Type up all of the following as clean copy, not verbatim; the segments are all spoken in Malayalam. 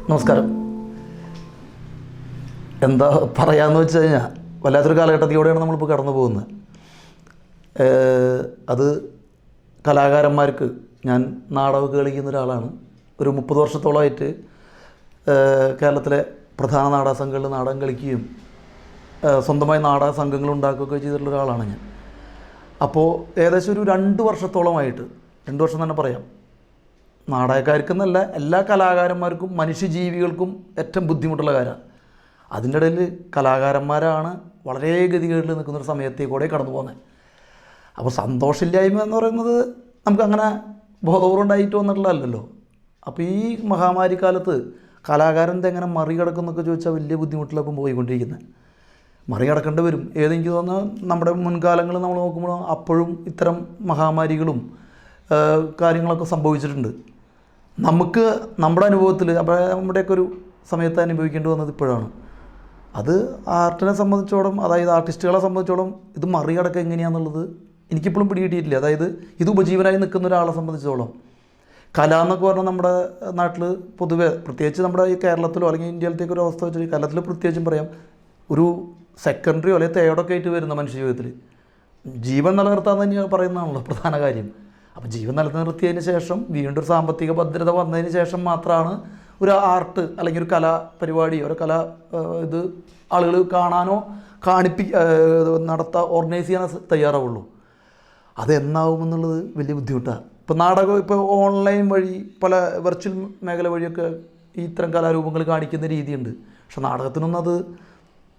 നമസ്കാരം. എന്താ പറയാമെന്ന് വെച്ച് കഴിഞ്ഞാൽ വല്ലാത്തൊരു കാലഘട്ടത്തിലൂടെയാണ് നമ്മളിപ്പോൾ കടന്നു പോകുന്നത്. അത് കലാകാരന്മാർക്ക്, ഞാൻ നാടകമൊക്കെ കളിക്കുന്ന ഒരാളാണ്. ഒരു 30 വർഷത്തോളമായിട്ട് കേരളത്തിലെ പ്രധാന നാടക സംഘങ്ങളിൽ നാടകം കളിക്കുകയും സ്വന്തമായി നാടക സംഘങ്ങൾ ഉണ്ടാക്കുകയൊക്കെ ചെയ്തിട്ടുള്ള ഒരാളാണ് ഞാൻ. അപ്പോൾ ഏകദേശം ഒരു 2 വർഷത്തോളമായിട്ട്, 2 വർഷം തന്നെ പറയാം, നാടകക്കാർക്കെന്നല്ല എല്ലാ കലാകാരന്മാർക്കും മനുഷ്യജീവികൾക്കും ഏറ്റവും ബുദ്ധിമുട്ടുള്ള കാര്യമാണ്. അതിൻ്റെ ഇടയിൽ കലാകാരന്മാരാണ് വളരെ ഗതികേടിൽ നിൽക്കുന്നൊരു സമയത്തേക്കൂടെ കടന്നു പോകുന്നത്. അപ്പോൾ സന്തോഷമില്ലായ്മ എന്ന് പറയുന്നത് നമുക്കങ്ങനെ ബോധപൂർവ്വം ഉണ്ടായിട്ട് വന്നിട്ടുള്ളതല്ലല്ലോ. അപ്പോൾ ഈ മഹാമാരി കാലത്ത് കലാകാരൻ എങ്ങനെ മറികടക്കുന്നൊക്കെ ചോദിച്ചാൽ വലിയ ബുദ്ധിമുട്ടിലൊക്കെ പോയിക്കൊണ്ടിരിക്കുന്നത്. മറികടക്കേണ്ടി വരും. ഏതെങ്കിലും തോന്നുന്നു നമ്മുടെ മുൻകാലങ്ങളിൽ നമ്മൾ നോക്കുമ്പോൾ അപ്പോഴും ഇത്തരം മഹാമാരികളും കാര്യങ്ങളൊക്കെ സംഭവിച്ചിട്ടുണ്ട്. നമുക്ക് നമ്മുടെ അനുഭവത്തിൽ നമ്മുടെയൊക്കെ ഒരു സമയത്ത് അനുഭവിക്കേണ്ടി വന്നത് ഇപ്പോഴാണ്. അത് ആർട്ടിനെ സംബന്ധിച്ചോളം, അതായത് ആർട്ടിസ്റ്റുകളെ സംബന്ധിച്ചോളം ഇത് മറികടക്കുക എങ്ങനെയാണെന്നുള്ളത് എനിക്കിപ്പോഴും പിടികിട്ടിയിട്ടില്ല. അതായത് ഇത് ഉപജീവനായി നിൽക്കുന്ന ഒരാളെ സംബന്ധിച്ചോളം കല എന്നൊക്കെ പറഞ്ഞാൽ നമ്മുടെ നാട്ടിൽ പൊതുവെ, പ്രത്യേകിച്ച് നമ്മുടെ ഈ കേരളത്തിലോ അല്ലെങ്കിൽ ഇന്ത്യയിലത്തേക്ക് ഒരു അവസ്ഥ വെച്ചാൽ കേരളത്തിൽ പ്രത്യേകിച്ചും പറയാം, ഒരു സെക്കൻഡറിയോ അല്ലെങ്കിൽ തേർഡൊക്കെ ആയിട്ട് വരുന്ന മനുഷ്യ ജീവിതത്തിൽ ജീവൻ നിലനിർത്താൻ തന്നെയാണ് പറയുന്നതാണല്ലോ പ്രധാന കാര്യം. അപ്പോൾ ജീവൻ നിലനിർത്തിയതിന് ശേഷം വീണ്ടും ഒരു സാമ്പത്തിക ഭദ്രത വന്നതിന് ശേഷം മാത്രമാണ് ഒരു ആർട്ട് അല്ലെങ്കിൽ ഒരു കലാപരിപാടി, ഒരു കല ഇത് ആളുകൾ കാണാനോ ഓർഗനൈസ് ചെയ്യാൻ തയ്യാറാവുള്ളൂ. അതെന്നാവുമെന്നുള്ളത് വലിയ ബുദ്ധിമുട്ടാണ്. ഇപ്പോൾ നാടകം, ഇപ്പോൾ ഓൺലൈൻ വഴി പല വെർച്വൽ മേഖല വഴിയൊക്കെ ഇത്തരം കലാരൂപങ്ങൾ കാണിക്കുന്ന രീതിയുണ്ട്. പക്ഷെ നാടകത്തിനൊന്നും അത്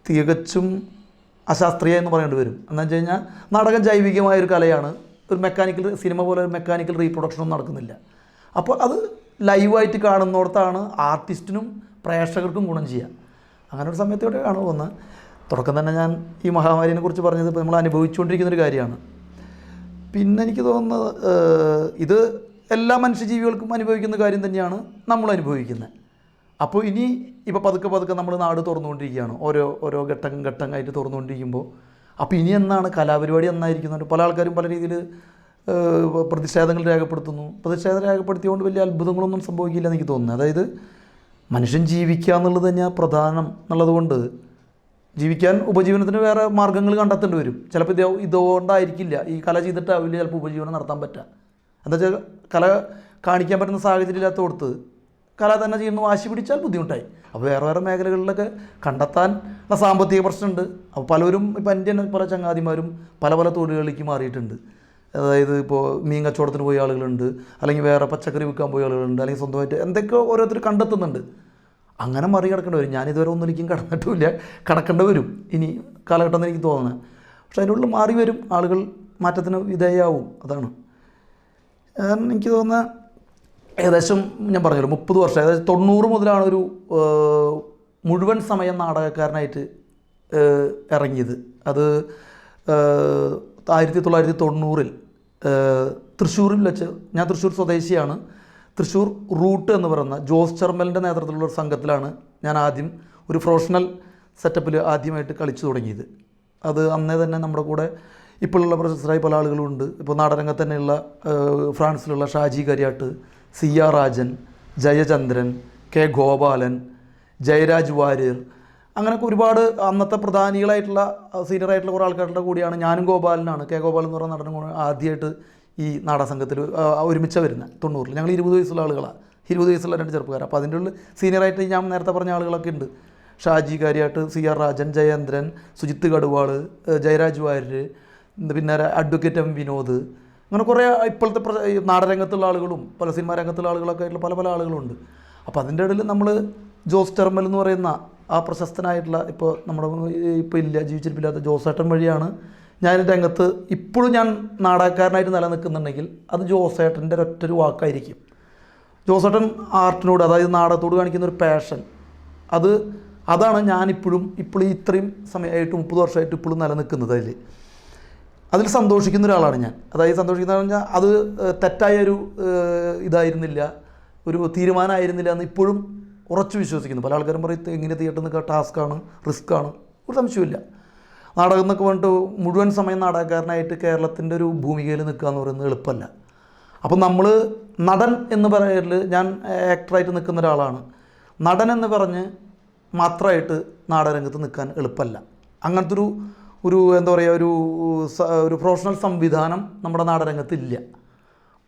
തികച്ചും അശാസ്ത്രീയ എന്ന് പറയേണ്ടി വരും. എന്താണെന്ന് വെച്ച് കഴിഞ്ഞാൽ നാടകം ജൈവികമായൊരു കലയാണ്. ഒരു മെക്കാനിക്കൽ സിനിമ പോലെ ഒരു മെക്കാനിക്കൽ റീപ്രൊഡക്ഷനൊന്നും നടക്കുന്നില്ല. അപ്പോൾ അത് ലൈവായിട്ട് കാണുന്നിടത്താണ് ആർട്ടിസ്റ്റിനും പ്രേക്ഷകർക്കും ഗുണം ചെയ്യുക. അങ്ങനെ ഒരു സമയത്തോടെയാണ് പോകുന്നത്. തുടക്കം തന്നെ ഞാൻ ഈ മഹാമാരിനെ കുറിച്ച് പറഞ്ഞത് ഇപ്പോൾ നമ്മൾ അനുഭവിച്ചുകൊണ്ടിരിക്കുന്നൊരു കാര്യമാണ്. പിന്നെ എനിക്ക് തോന്നുന്നത് ഇത് എല്ലാ മനുഷ്യജീവികൾക്കും അനുഭവിക്കുന്ന കാര്യം തന്നെയാണ് നമ്മൾ അനുഭവിക്കുന്നത്. അപ്പോൾ ഇനി ഇപ്പോൾ പതുക്കെ നമ്മൾ നാട് തുറന്നുകൊണ്ടിരിക്കുകയാണ്, ഓരോ ഘട്ടമായിട്ട് തുറന്നുകൊണ്ടിരിക്കുമ്പോൾ. അപ്പോൾ ഇനി എന്നാണ് കലാപരിപാടി എന്നായിരിക്കുന്നുണ്ട്. പല ആൾക്കാരും പല രീതിയിൽ പ്രതിഷേധങ്ങൾ രേഖപ്പെടുത്തുന്നു. പ്രതിഷേധം രേഖപ്പെടുത്തിയതുകൊണ്ട് വലിയ അത്ഭുതങ്ങളൊന്നും സംഭവിക്കില്ല എനിക്ക് തോന്നുന്നത്. അതായത് മനുഷ്യൻ ജീവിക്കുക എന്നുള്ളത് തന്നെയാണ് പ്രധാനം എന്നുള്ളതുകൊണ്ട് ജീവിക്കാൻ ഉപജീവനത്തിന് വേറെ മാർഗ്ഗങ്ങൾ കണ്ടെത്തേണ്ടി വരും. ചിലപ്പോൾ ഇതുകൊണ്ടായിരിക്കില്ല, ഈ കല ചെയ്തിട്ടാവില്ല ചിലപ്പോൾ ഉപജീവനം നടത്താൻ പറ്റുക. എന്താ വെച്ചാൽ കല കാണിക്കാൻ പറ്റുന്ന സാഹചര്യം ഇല്ലാത്തടുത്ത് കല തന്നെ ചെയ്യുന്ന വാശി പിടിച്ചാൽ ബുദ്ധിമുട്ടായി. അപ്പോൾ വേറെ മേഖലകളിലൊക്കെ കണ്ടെത്താൻ സാമ്പത്തിക പ്രശ്നമുണ്ട്. അപ്പോൾ പലരും, ഇപ്പോൾ എൻ്റെ പല ചങ്ങാതിമാരും പല തൊഴിലുകളിലേക്ക് മാറിയിട്ടുണ്ട്. അതായത് ഇപ്പോൾ മീൻ കച്ചവടത്തിന് പോയ ആളുകളുണ്ട്, അല്ലെങ്കിൽ വേറെ പച്ചക്കറി വിൽക്കാൻ പോയ ആളുകളുണ്ട്, അല്ലെങ്കിൽ സ്വന്തമായിട്ട് എന്തൊക്കെയോ ഓരോരുത്തർ കണ്ടെത്തുന്നുണ്ട്. അങ്ങനെ മറികടക്കേണ്ടി വരും. ഞാനിതുവരെ ഒന്നും എനിക്കും കടന്നിട്ടുമില്ല, കടക്കേണ്ടി വരും ഇനി കാലഘട്ടം എന്ന് എനിക്ക് തോന്നുന്നത്. പക്ഷെ അതിൻ്റെ ഉള്ളിൽ മാറി വരും ആളുകൾ, മാറ്റത്തിന് വിധേയമാവും. അതാണ് എനിക്ക് തോന്നുന്നത്. ഏകദേശം ഞാൻ പറഞ്ഞല്ലോ 30 വർഷം, ഏകദേശം 90 മുതലാണ് ഒരു മുഴുവൻ സമയം നാടകക്കാരനായിട്ട് ഇറങ്ങിയത്. അത് 1990 തൃശ്ശൂരിൽ വെച്ച്, ഞാൻ തൃശ്ശൂർ സ്വദേശിയാണ്. തൃശ്ശൂർ റൂട്ട് എന്ന് പറയുന്ന ജോസ് ചെർമലിൻ്റെ നേതൃത്വത്തിലുള്ള ഒരു സംഘത്തിലാണ് ഞാൻ ആദ്യം ഒരു പ്രൊഫഷണൽ സെറ്റപ്പിൽ ആദ്യമായിട്ട് കളിച്ചു തുടങ്ങിയത്. അത് അന്നേ തന്നെ നമ്മുടെ കൂടെ ഇപ്പോഴുള്ള പ്രൊഫസറായി പല ആളുകളുമുണ്ട്. ഇപ്പോൾ നാടകരംഗത്ത് തന്നെയുള്ള ഫ്രാൻസിലുള്ള Shaji Kariyat, C R Rajan, Jayachandran, K Gopalan, Jayaraj Warrier, അങ്ങനെയൊക്കെ ഒരുപാട് അന്നത്തെ പ്രധാനികളായിട്ടുള്ള സീനിയറായിട്ടുള്ള കുറേ ആൾക്കാരുടെ കൂടിയാണ് ഞാനും ഗോപാലനാണ്, കെ ഗോപാലൻ എന്ന് പറയുന്ന നടനും ആദ്യമായിട്ട് ഈ നാടകസംഘത്തിൽ ഒരുമിച്ച് വരുന്നത് 90. ഞങ്ങൾ 20 വയസ്സുള്ള ആളുകളാണ്, 20 വയസ്സുള്ള 2 ചെറുപ്പക്കാർ. അപ്പോൾ അതിൻ്റെ ഉള്ളിൽ സീനിയറായിട്ട് ഞാൻ നേരത്തെ പറഞ്ഞ ആളുകളൊക്കെ ഉണ്ട്. ഷാജി കാര്യാട്ട്, സി ആർ രാജൻ, ജയേന്ദ്രൻ, സുജിത്ത് കടുവാൾ, ജയരാജ് വാര്യർ, പിന്നെ അഡ്വക്കേറ്റ് എം വിനോദ്, അങ്ങനെ കുറേ ഇപ്പോഴത്തെ നാടകരംഗത്തുള്ള ആളുകളും പല സിനിമാ രംഗത്തുള്ള ആളുകളൊക്കെ ആയിട്ടുള്ള പല ആളുകളുണ്ട്. അപ്പോൾ അതിൻ്റെ ഇടയിൽ നമ്മൾ ജോസ് ചെർമൽ എന്ന് പറയുന്ന ആ പ്രശസ്തനായിട്ടുള്ള, ഇപ്പോൾ ഇപ്പോൾ ജീവിച്ചിരിപ്പില്ലാത്ത ജോസേട്ടൻ വഴിയാണ് ഞാൻ രംഗത്ത് ഇപ്പോഴും ഞാൻ നാടകക്കാരനായിട്ട് നിലനിൽക്കുന്നുണ്ടെങ്കിൽ അത് ജോസേട്ടൻ്റെ ഒറ്റൊരു വാക്കായിരിക്കും. ജോസേട്ടൻ ആർട്ടിനോട്, അതായത് നാടകത്തോട് കാണിക്കുന്ന ഒരു പാഷൻ, അതാണ് ഞാനിപ്പോഴും ഇത്രയും സമയമായിട്ട് 30 വർഷമായിട്ട് ഇപ്പോഴും നിലനിൽക്കുന്നത്. അതിൽ സന്തോഷിക്കുന്ന ഒരാളാണ് ഞാൻ. അതായത് സന്തോഷിക്കുന്നതെന്ന് പറഞ്ഞാൽ അത് തെറ്റായൊരു ഇതായിരുന്നില്ല, ഒരു തീരുമാനമായിരുന്നില്ല എന്ന് ഇപ്പോഴും ഉറച്ചു വിശ്വസിക്കുന്നു. പല ആൾക്കാരും പറയും ഇങ്ങനെ തിയേറ്ററിൽ നിൽക്കുക ടാസ്ക്കാണ്, റിസ്ക്കാണ്. ഒരു സംശയമില്ല. നാടകം എന്നൊക്കെ പറഞ്ഞിട്ട് മുഴുവൻ സമയം നാടകക്കാരനായിട്ട് കേരളത്തിൻ്റെ ഒരു ഭൂമികയിൽ നിൽക്കുക എന്ന് പറയുന്നത് എളുപ്പമല്ല. അപ്പം നമ്മൾ നടൻ എന്ന് പറയൽ, ഞാൻ ആക്ടറായിട്ട് നിൽക്കുന്ന ഒരാളാണ്. നടനെന്ന് പറഞ്ഞ് മാത്രമായിട്ട് നാടകരംഗത്ത് നിൽക്കാൻ എളുപ്പമല്ല. അങ്ങനത്തെ ഒരു എന്താ പറയുക, ഒരു പ്രൊഫഷണൽ സംവിധാനം നമ്മുടെ നാടകരംഗത്ത് ഇല്ല.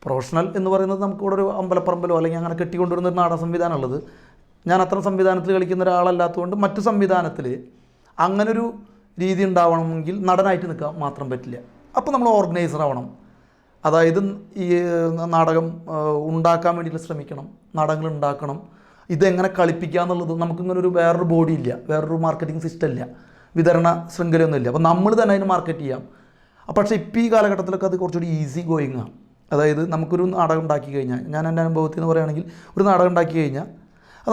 പ്രൊഫഷണൽ എന്ന് പറയുന്നത് നമുക്കിവിടെ ഒരു അമ്പലപ്പറമ്പിലോ അല്ലെങ്കിൽ അങ്ങനെ കെട്ടിക്കൊണ്ടുവരുന്ന ഒരു നാടക സംവിധാനം ഉള്ളത്. ഞാൻ അത്തരം സംവിധാനത്തിൽ കളിക്കുന്ന ഒരാളല്ലാത്തതുകൊണ്ട് മറ്റു സംവിധാനത്തിൽ അങ്ങനൊരു രീതി ഉണ്ടാവണമെങ്കിൽ നടനായിട്ട് നിൽക്കാൻ മാത്രം പറ്റില്ല. അപ്പോൾ നമ്മൾ ഓർഗനൈസർ ആവണം. അതായത് ഈ നാടകം ഉണ്ടാക്കാൻ വേണ്ടിയിട്ട് ശ്രമിക്കണം, നാടകങ്ങൾ ഉണ്ടാക്കണം. ഇതെങ്ങനെ കളിപ്പിക്കുക എന്നുള്ളത് നമുക്കിങ്ങനെ വേറൊരു ബോഡി ഇല്ല, വേറൊരു മാർക്കറ്റിംഗ് സിസ്റ്റം ഇല്ല, വിതരണ ശൃംഖലയൊന്നും ഇല്ല. അപ്പോൾ നമ്മൾ തന്നെ അതിന് മാർക്കറ്റ് ചെയ്യാം. പക്ഷേ ഇപ്പോൾ ഈ കാലഘട്ടത്തിലൊക്കെ അത് കുറച്ചുകൂടി ഈസി ഗോയിങ് ആണ്. അതായത് നമുക്കൊരു നാടകം ഉണ്ടാക്കി കഴിഞ്ഞാൽ, ഞാൻ എൻ്റെ അനുഭവത്തിൽ നിന്ന് പറയുകയാണെങ്കിൽ, ഒരു നാടകം ഉണ്ടാക്കി കഴിഞ്ഞാൽ അത്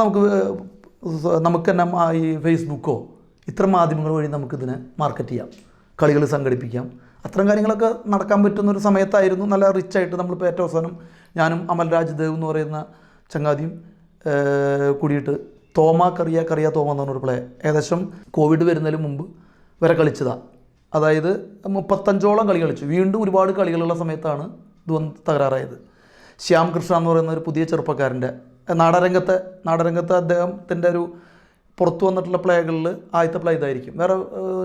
നമുക്ക് തന്നെ ഈ ഫേസ്ബുക്കോ ഇത്തരം മാധ്യമങ്ങൾ വഴി നമുക്കിതിനെ മാർക്കറ്റ് ചെയ്യാം, കളികൾ സംഘടിപ്പിക്കാം. അത്തരം കാര്യങ്ങളൊക്കെ നടക്കാൻ പറ്റുന്നൊരു സമയത്തായിരുന്നു നല്ല റിച്ചായിട്ട് നമ്മളിപ്പോൾ ഏറ്റവും അവസാനം ഞാനും അമൽരാജ് ദേവ് എന്ന് പറയുന്ന ചങ്ങാതിയും കൂടിയിട്ട് കറിയ തോമ എന്ന് പറഞ്ഞൊരു പ്ലേ ഏകദേശം കോവിഡ് വരുന്നതിന് മുമ്പ് വരെ കളിച്ചതാണ്. അതായത് 35ഓളം കളി കളിച്ചു. വീണ്ടും ഒരുപാട് കളികളുള്ള സമയത്താണ് ഇത് തകരാറായത്. ശ്യാം കൃഷ്ണ എന്ന് പറയുന്ന ഒരു പുതിയ ചെറുപ്പക്കാരൻ്റെ നാടകരംഗത്തെ അദ്ദേഹത്തിൻ്റെ ഒരു പുറത്തു വന്നിട്ടുള്ള പ്ലേകളിൽ ആദ്യത്തെ പ്ലേ ഇതായിരിക്കും. വേറെ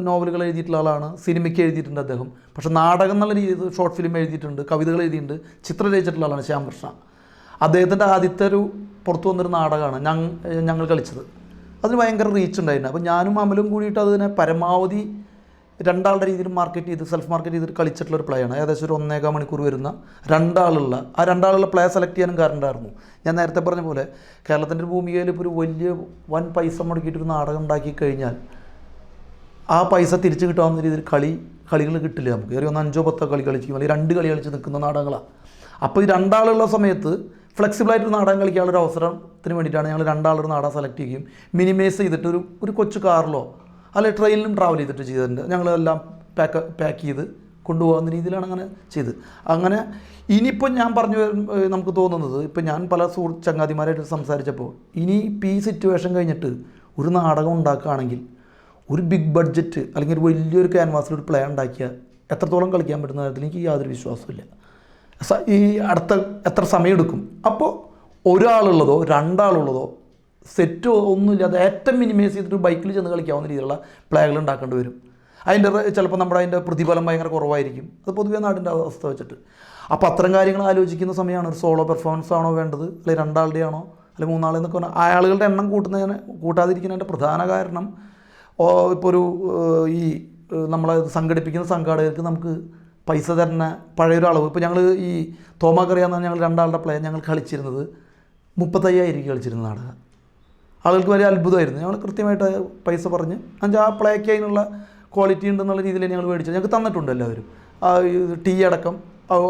നോവലുകൾ എഴുതിയിട്ടുള്ള ആളാണ്, സിനിമയ്ക്ക് എഴുതിയിട്ടുണ്ട് അദ്ദേഹം. പക്ഷേ നാടകം എന്നുള്ള രീതിയിൽ ഷോർട്ട് ഫിലിം എഴുതിയിട്ടുണ്ട്, കവിതകൾ എഴുതിയിട്ടുണ്ട്, ചിത്രം രചിച്ചിട്ടുള്ള ആളാണ് ശ്യാം കൃഷ്ണ. അദ്ദേഹത്തിൻ്റെ ആദ്യത്തെ ഒരു പുറത്തു വന്നൊരു നാടകമാണ് ഞങ്ങൾ കളിച്ചത്. അതിന് ഭയങ്കര റീച്ച് ഉണ്ടായിരുന്നു. അപ്പോൾ ഞാനും അമലും കൂടിയിട്ട് അതിനെ പരമാവധി രണ്ടാളുടെ രീതിയിൽ മാർക്കറ്റ് ചെയ്ത് സെൽഫ് മാർക്കറ്റ് ചെയ്തിട്ട് കളിച്ചിട്ടുള്ളൊരു പ്ലേ ആണ്. ഏകദേശം ഒരു 1.25 മണിക്കൂർ വരുന്ന രണ്ടാളുള്ള പ്ലേ സെലക്ട് ചെയ്യാനും കാരണം ഉണ്ടായിരുന്നു. ഞാൻ നേരത്തെ പറഞ്ഞ പോലെ കേരളത്തിൻ്റെ ഭൂമികയിൽ ഇപ്പോൾ ഒരു വലിയ വൻ പൈസ മുടക്കിയിട്ടൊരു നാടകം ഉണ്ടാക്കി കഴിഞ്ഞാൽ ആ പൈസ തിരിച്ച് കിട്ടാവുന്ന രീതിയിൽ കളികൾ കിട്ടില്ല നമുക്ക്. ഒരു 5-10 കളി കളിക്കും, അല്ലെങ്കിൽ 2 കളി കളിച്ച് നിൽക്കുന്ന നാടകങ്ങളാണ്. അപ്പോൾ ഈ രണ്ടാളുള്ള സമയത്ത് ഫ്ലെക്സിബിളായിട്ടൊരു നാടകം കളിക്കാനുള്ളൊരു അവസരത്തിന് വേണ്ടിയിട്ടാണ് ഞങ്ങൾ രണ്ടാളൊരു നാടകം സെലക്ട് ചെയ്യുകയും മിനിമൈസ് ചെയ്തിട്ട് ഒരു കൊച്ചു കാറിലോ അല്ലെങ്കിൽ ട്രെയിനിലും ട്രാവൽ ചെയ്തിട്ട് ചെയ്തിട്ടുണ്ട്. ഞങ്ങളെല്ലാം പാക്ക് ചെയ്ത് കൊണ്ടുപോകുന്ന രീതിയിലാണ് അങ്ങനെ ചെയ്ത്. അങ്ങനെ ഇനിയിപ്പോൾ ഞാൻ നമുക്ക് തോന്നുന്നത്, ഇപ്പോൾ ഞാൻ പല ചങ്ങാതിമാരായിട്ട് സംസാരിച്ചപ്പോൾ ഇനിയിപ്പോൾ ഈ സിറ്റുവേഷൻ കഴിഞ്ഞിട്ട് ഒരു നാടകം ഉണ്ടാക്കുകയാണെങ്കിൽ ഒരു ബിഗ് ബഡ്ജറ്റ് അല്ലെങ്കിൽ ഒരു വലിയൊരു ക്യാൻവാസിൽ ഒരു പ്ലേ ഉണ്ടാക്കിയാൽ എത്രത്തോളം കളിക്കാൻ പറ്റുന്ന കാര്യത്തിൽ എനിക്ക് യാതൊരു വിശ്വാസമില്ല. ഈ എത്ര സമയമെടുക്കും. അപ്പോൾ ഒരാളുള്ളതോ 2 ആളുള്ളതോ സെറ്റോ ഒന്നുമില്ലാതെ ഏറ്റവും മിനിമൈസ് ചെയ്തിട്ട് ബൈക്കിൽ ചെന്ന് കളിക്കാവുന്ന രീതിയിലുള്ള പ്ലേകൾ ഉണ്ടാക്കേണ്ടി വരും. ചിലപ്പോൾ അതിൻ്റെ പ്രതിഫലം ഭയങ്കര കുറവായിരിക്കും. അത് പൊതുവേ നാടിൻ്റെ അവസ്ഥ വെച്ചിട്ട്. അപ്പോൾ അത്തരം കാര്യങ്ങൾ ആലോചിക്കുന്ന സമയമാണ് ഒരു സോളോ പെർഫോമൻസ് ആണോ വേണ്ടത്, അല്ലെങ്കിൽ 2 ആളുടെ ആണോ, അല്ലെങ്കിൽ 3 ആളെ എന്നൊക്കെ പറഞ്ഞാൽ ആളുകളുടെ എണ്ണം കൂട്ടാതിരിക്കുന്നതിൻ്റെ പ്രധാന കാരണം ഇപ്പോൾ ഈ നമ്മളെ സംഘടിപ്പിക്കുന്ന സംഘാടകർക്ക് നമുക്ക് പൈസ തരുന്ന പഴയൊരു അളവ്. ഇപ്പോൾ ഞങ്ങൾ ഈ തോമാക്കറിയാമെന്നാണ് ഞങ്ങൾ 2 ആളുടെ പ്ലേ ഞങ്ങൾ കളിച്ചിരുന്നത് 35,000 കളിച്ചിരുന്ന നാടകം. ആളുകൾക്ക് വലിയ അത്ഭുതമായിരുന്നു. ഞങ്ങൾ കൃത്യമായിട്ട് പൈസ പറഞ്ഞ് ആ പ്ലേക്ക് അതിനുള്ള ക്വാളിറ്റി ഉണ്ടെന്നുള്ള രീതിയിൽ ഞങ്ങൾ മേടിച്ചത്. ഞങ്ങൾക്ക് തന്നിട്ടുണ്ട് എല്ലാവരും. ടീ അടക്കം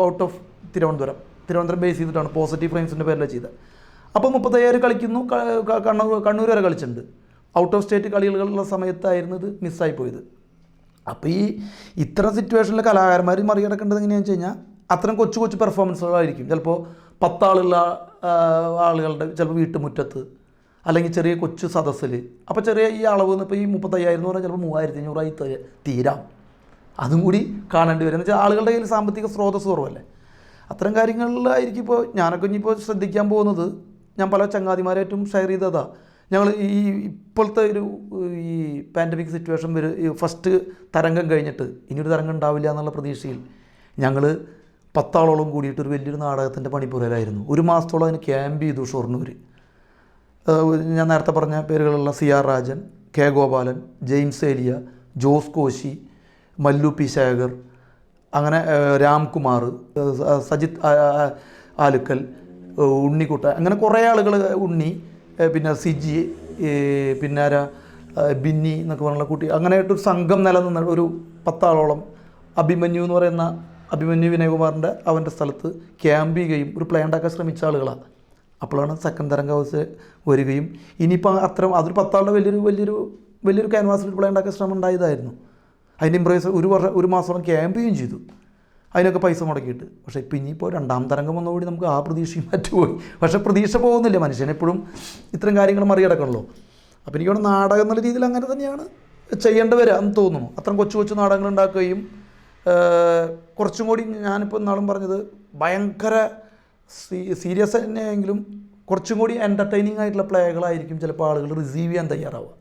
ഔട്ട് ഓഫ് തിരുവനന്തപുരം ബേസ് ചെയ്തിട്ടാണ് പോസിറ്റീവ് ഫ്രെയിംസിൻ്റെ പേരിൽ ചെയ്തത്. അപ്പോൾ 35,000 കളിക്കുന്നു. കണ്ണൂർ വരെ കളിച്ചിട്ടുണ്ട്. ഔട്ട് ഓഫ് സ്റ്റേറ്റ് കളികളുള്ള സമയത്തായിരുന്നു ഇത് മിസ്സായി പോയത്. അപ്പോൾ ഇത്തരം സിറ്റുവേഷനിൽ കലാകാരന്മാർ മറികടക്കേണ്ടത് എങ്ങനെയാണെന്ന് വെച്ച് കഴിഞ്ഞാൽ അത്തരം കൊച്ചു പെർഫോമൻസുകളായിരിക്കും. ചിലപ്പോൾ 10 ആളുള്ള ആളുകളുടെ ചിലപ്പോൾ വീട്ടുമുറ്റത്ത്, അല്ലെങ്കിൽ ചെറിയ കൊച്ചു സദസ്സിൽ. അപ്പോൾ ചെറിയ ഈ അളവ് ഇപ്പോൾ ഈ 35,000 എന്ന് പറഞ്ഞാൽ ചിലപ്പോൾ 3,500 തീരാം. അതും കൂടി കാണേണ്ടി വരും. എന്ന് വെച്ചാൽ ആളുകളുടെ കയ്യിൽ സാമ്പത്തിക സ്രോതസ് കുറവല്ലേ. അത്തരം കാര്യങ്ങളിലായിരിക്കും ഇപ്പോൾ ഞാനൊക്കെ ഇനിയിപ്പോൾ ശ്രദ്ധിക്കാൻ പോകുന്നത്. ഞാൻ പല ചങ്ങാതിമാരായിട്ടും ഷെയർ ചെയ്തതാണ്. ഞങ്ങൾ ഇപ്പോഴത്തെ ഈ പാൻഡമിക് സിറ്റുവേഷൻ ഫസ്റ്റ് തരംഗം കഴിഞ്ഞിട്ട് ഇനിയൊരു തരംഗം ഉണ്ടാവില്ല എന്നുള്ള പ്രതീക്ഷയിൽ ഞങ്ങൾ 10 ആളോളം കൂടിയിട്ട് ഒരു വലിയൊരു നാടകത്തിൻ്റെ പണിപ്പുരയിലായിരുന്നു. 1 മാസത്തോളം അതിന് ക്യാമ്പ് ചെയ്തു ഷൊർണൂർ. ഞാൻ നേരത്തെ പറഞ്ഞ പേരുകളുള്ള CR Rajan, K Gopalan, James Eliya, Jose Koshy, Mallu P Sekhar, അങ്ങനെ രാംകുമാർ, സജിത് ആലുക്കൽ, ഉണ്ണിക്കുട്ട, അങ്ങനെ കുറേ ആളുകൾ, പിന്നെ സിജി, പിന്നെ ബിന്നി എന്നൊക്കെ പറഞ്ഞുള്ള കുട്ടി, അങ്ങനെയായിട്ടൊരു സംഘം നിലനിന്ന ഒരു 10 ആളോളം അഭിമന്യു എന്ന് പറയുന്ന അഭിമന്യു വിനയകുമാറിൻ്റെ അവൻ്റെ സ്ഥലത്ത് ക്യാമ്പ് ചെയ്യുകയും ഒരു പ്ലേ ഉണ്ടാക്കാൻ ശ്രമിച്ച ആളുകളാണ്. അപ്പോഴാണ് സെക്കൻഡ് തരംഗ ഹൗസ് വരികയും ഇനിയിപ്പോൾ അതൊരു 10 ആളുടെ വലിയൊരു ക്യാൻവാസിൽ പ്ലേ ഉണ്ടാക്കാൻ ശ്രമം ഉണ്ടായതായിരുന്നു. അതിൻ്റെ ഇംപ്രൈസ് ഒരു മാസത്തോളം ക്യാമ്പ് ചെയ്യുകയും ചെയ്തു, അതിനൊക്കെ പൈസ മുടക്കിയിട്ട്. പക്ഷേ ഇപ്പം ഇനിയിപ്പോൾ 2ാം തരംഗം വന്നതോടെ നമുക്ക് ആ പ്രതീക്ഷയും മറ്റുപോയി. പക്ഷേ പ്രതീക്ഷ പോകുന്നില്ല, മനുഷ്യനെപ്പോഴും ഇത്തരം കാര്യങ്ങൾ മറികടക്കണമല്ലോ. അപ്പോൾ എനിക്ക് തോന്നുന്നു നാടകം എന്നുള്ള രീതിയിൽ അങ്ങനെ തന്നെയാണ് ചെയ്യേണ്ടി വരിക എന്ന് തോന്നുന്നു. അത്തരം കൊച്ചു നാടകങ്ങൾ ഉണ്ടാക്കുകയും കുറച്ചും കൂടി ഞാനിപ്പോൾ ഇന്നാളും പറഞ്ഞത് ഭയങ്കര സീരിയസ് തന്നെയെങ്കിലും കുറച്ചും കൂടി എൻ്റർടൈനിങ് ആയിട്ടുള്ള പ്ലേകളായിരിക്കും ചിലപ്പോൾ ആളുകൾ റിസീവ് ചെയ്യാൻ തയ്യാറാവുക.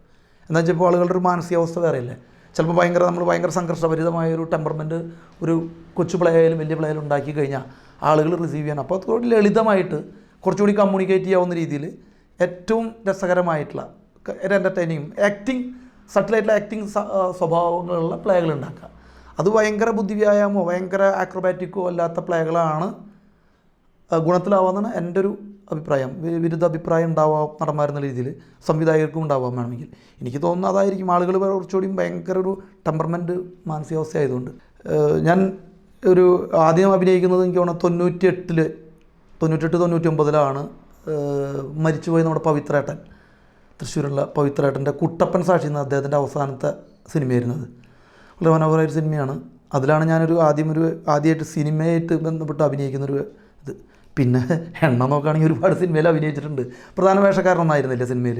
എന്താ വെച്ചാൽ ഇപ്പോൾ ആളുകളുടെ ഒരു മാനസികാവസ്ഥ വേറെയല്ലേ. ചിലപ്പോൾ നമ്മൾ ഭയങ്കര സംഘർഷഭരിതമായൊരു ടെമ്പർമെൻറ്റ് ഒരു കൊച്ചു പ്ലേ ആയാലും വലിയ പ്ലേ ആയാലും ഉണ്ടാക്കി കഴിഞ്ഞാൽ ആളുകൾ റിസീവ് ചെയ്യാൻ, അപ്പോൾ അതുകൊണ്ട് ലളിതമായിട്ട് കുറച്ചുകൂടി കമ്മ്യൂണിക്കേറ്റ് ചെയ്യാവുന്ന രീതിയിൽ ഏറ്റവും രസകരമായിട്ടുള്ള ഒരു എൻ്റർടൈനിങ്ങും സട്ടിലായിട്ടുള്ള ആക്ടിങ് സ്വഭാവങ്ങളുള്ള പ്ലേകൾ ഉണ്ടാക്കുക. അത് ഭയങ്കര ബുദ്ധിവ്യായാമോ ഭയങ്കര ആക്രോബാറ്റിക്കോ അല്ലാത്ത പ്ലേകളാണ് ഗുണത്തിലാവാമെന്നാണ് എൻ്റെ ഒരു അഭിപ്രായം. വിരുദ്ധ അഭിപ്രായം ഉണ്ടാവാം നടന്മാരെന്ന രീതിയിൽ സംവിധായകർക്കും ഉണ്ടാവാം വേണമെങ്കിൽ. എനിക്ക് തോന്നുന്നു അതായിരിക്കും ആളുകൾ കുറച്ചുകൂടിയും ഭയങ്കര ഒരു ടെമ്പർമെൻറ്റ് മാനസികാവസ്ഥ ആയതുകൊണ്ട്. ഞാൻ ഒരു ആദ്യം അഭിനയിക്കുന്നത് എനിക്ക് തോന്നുന്നു 98-99 മരിച്ചുപോയി നമ്മുടെ പവിത്രേട്ടൻ, തൃശ്ശൂരുള്ള പവിത്രേട്ടൻ്റെ കുട്ടപ്പൻ സാക്ഷി എന്ന അദ്ദേഹത്തിൻ്റെ അവസാനത്തെ സിനിമയായിരുന്നത്. വളരെ മനോഹരമായൊരു സിനിമയാണ്. അതിലാണ് ഞാനൊരു ആദ്യമായിട്ട് സിനിമയായിട്ട് ബന്ധപ്പെട്ട് അഭിനയിക്കുന്നൊരു ഇത്. പിന്നെ എണ്ണം നോക്കുകയാണെങ്കിൽ ഒരുപാട് സിനിമയിൽ അഭിനയിച്ചിട്ടുണ്ട്. പ്രധാന വേഷക്കാരനൊന്നായിരുന്നില്ല സിനിമയിൽ.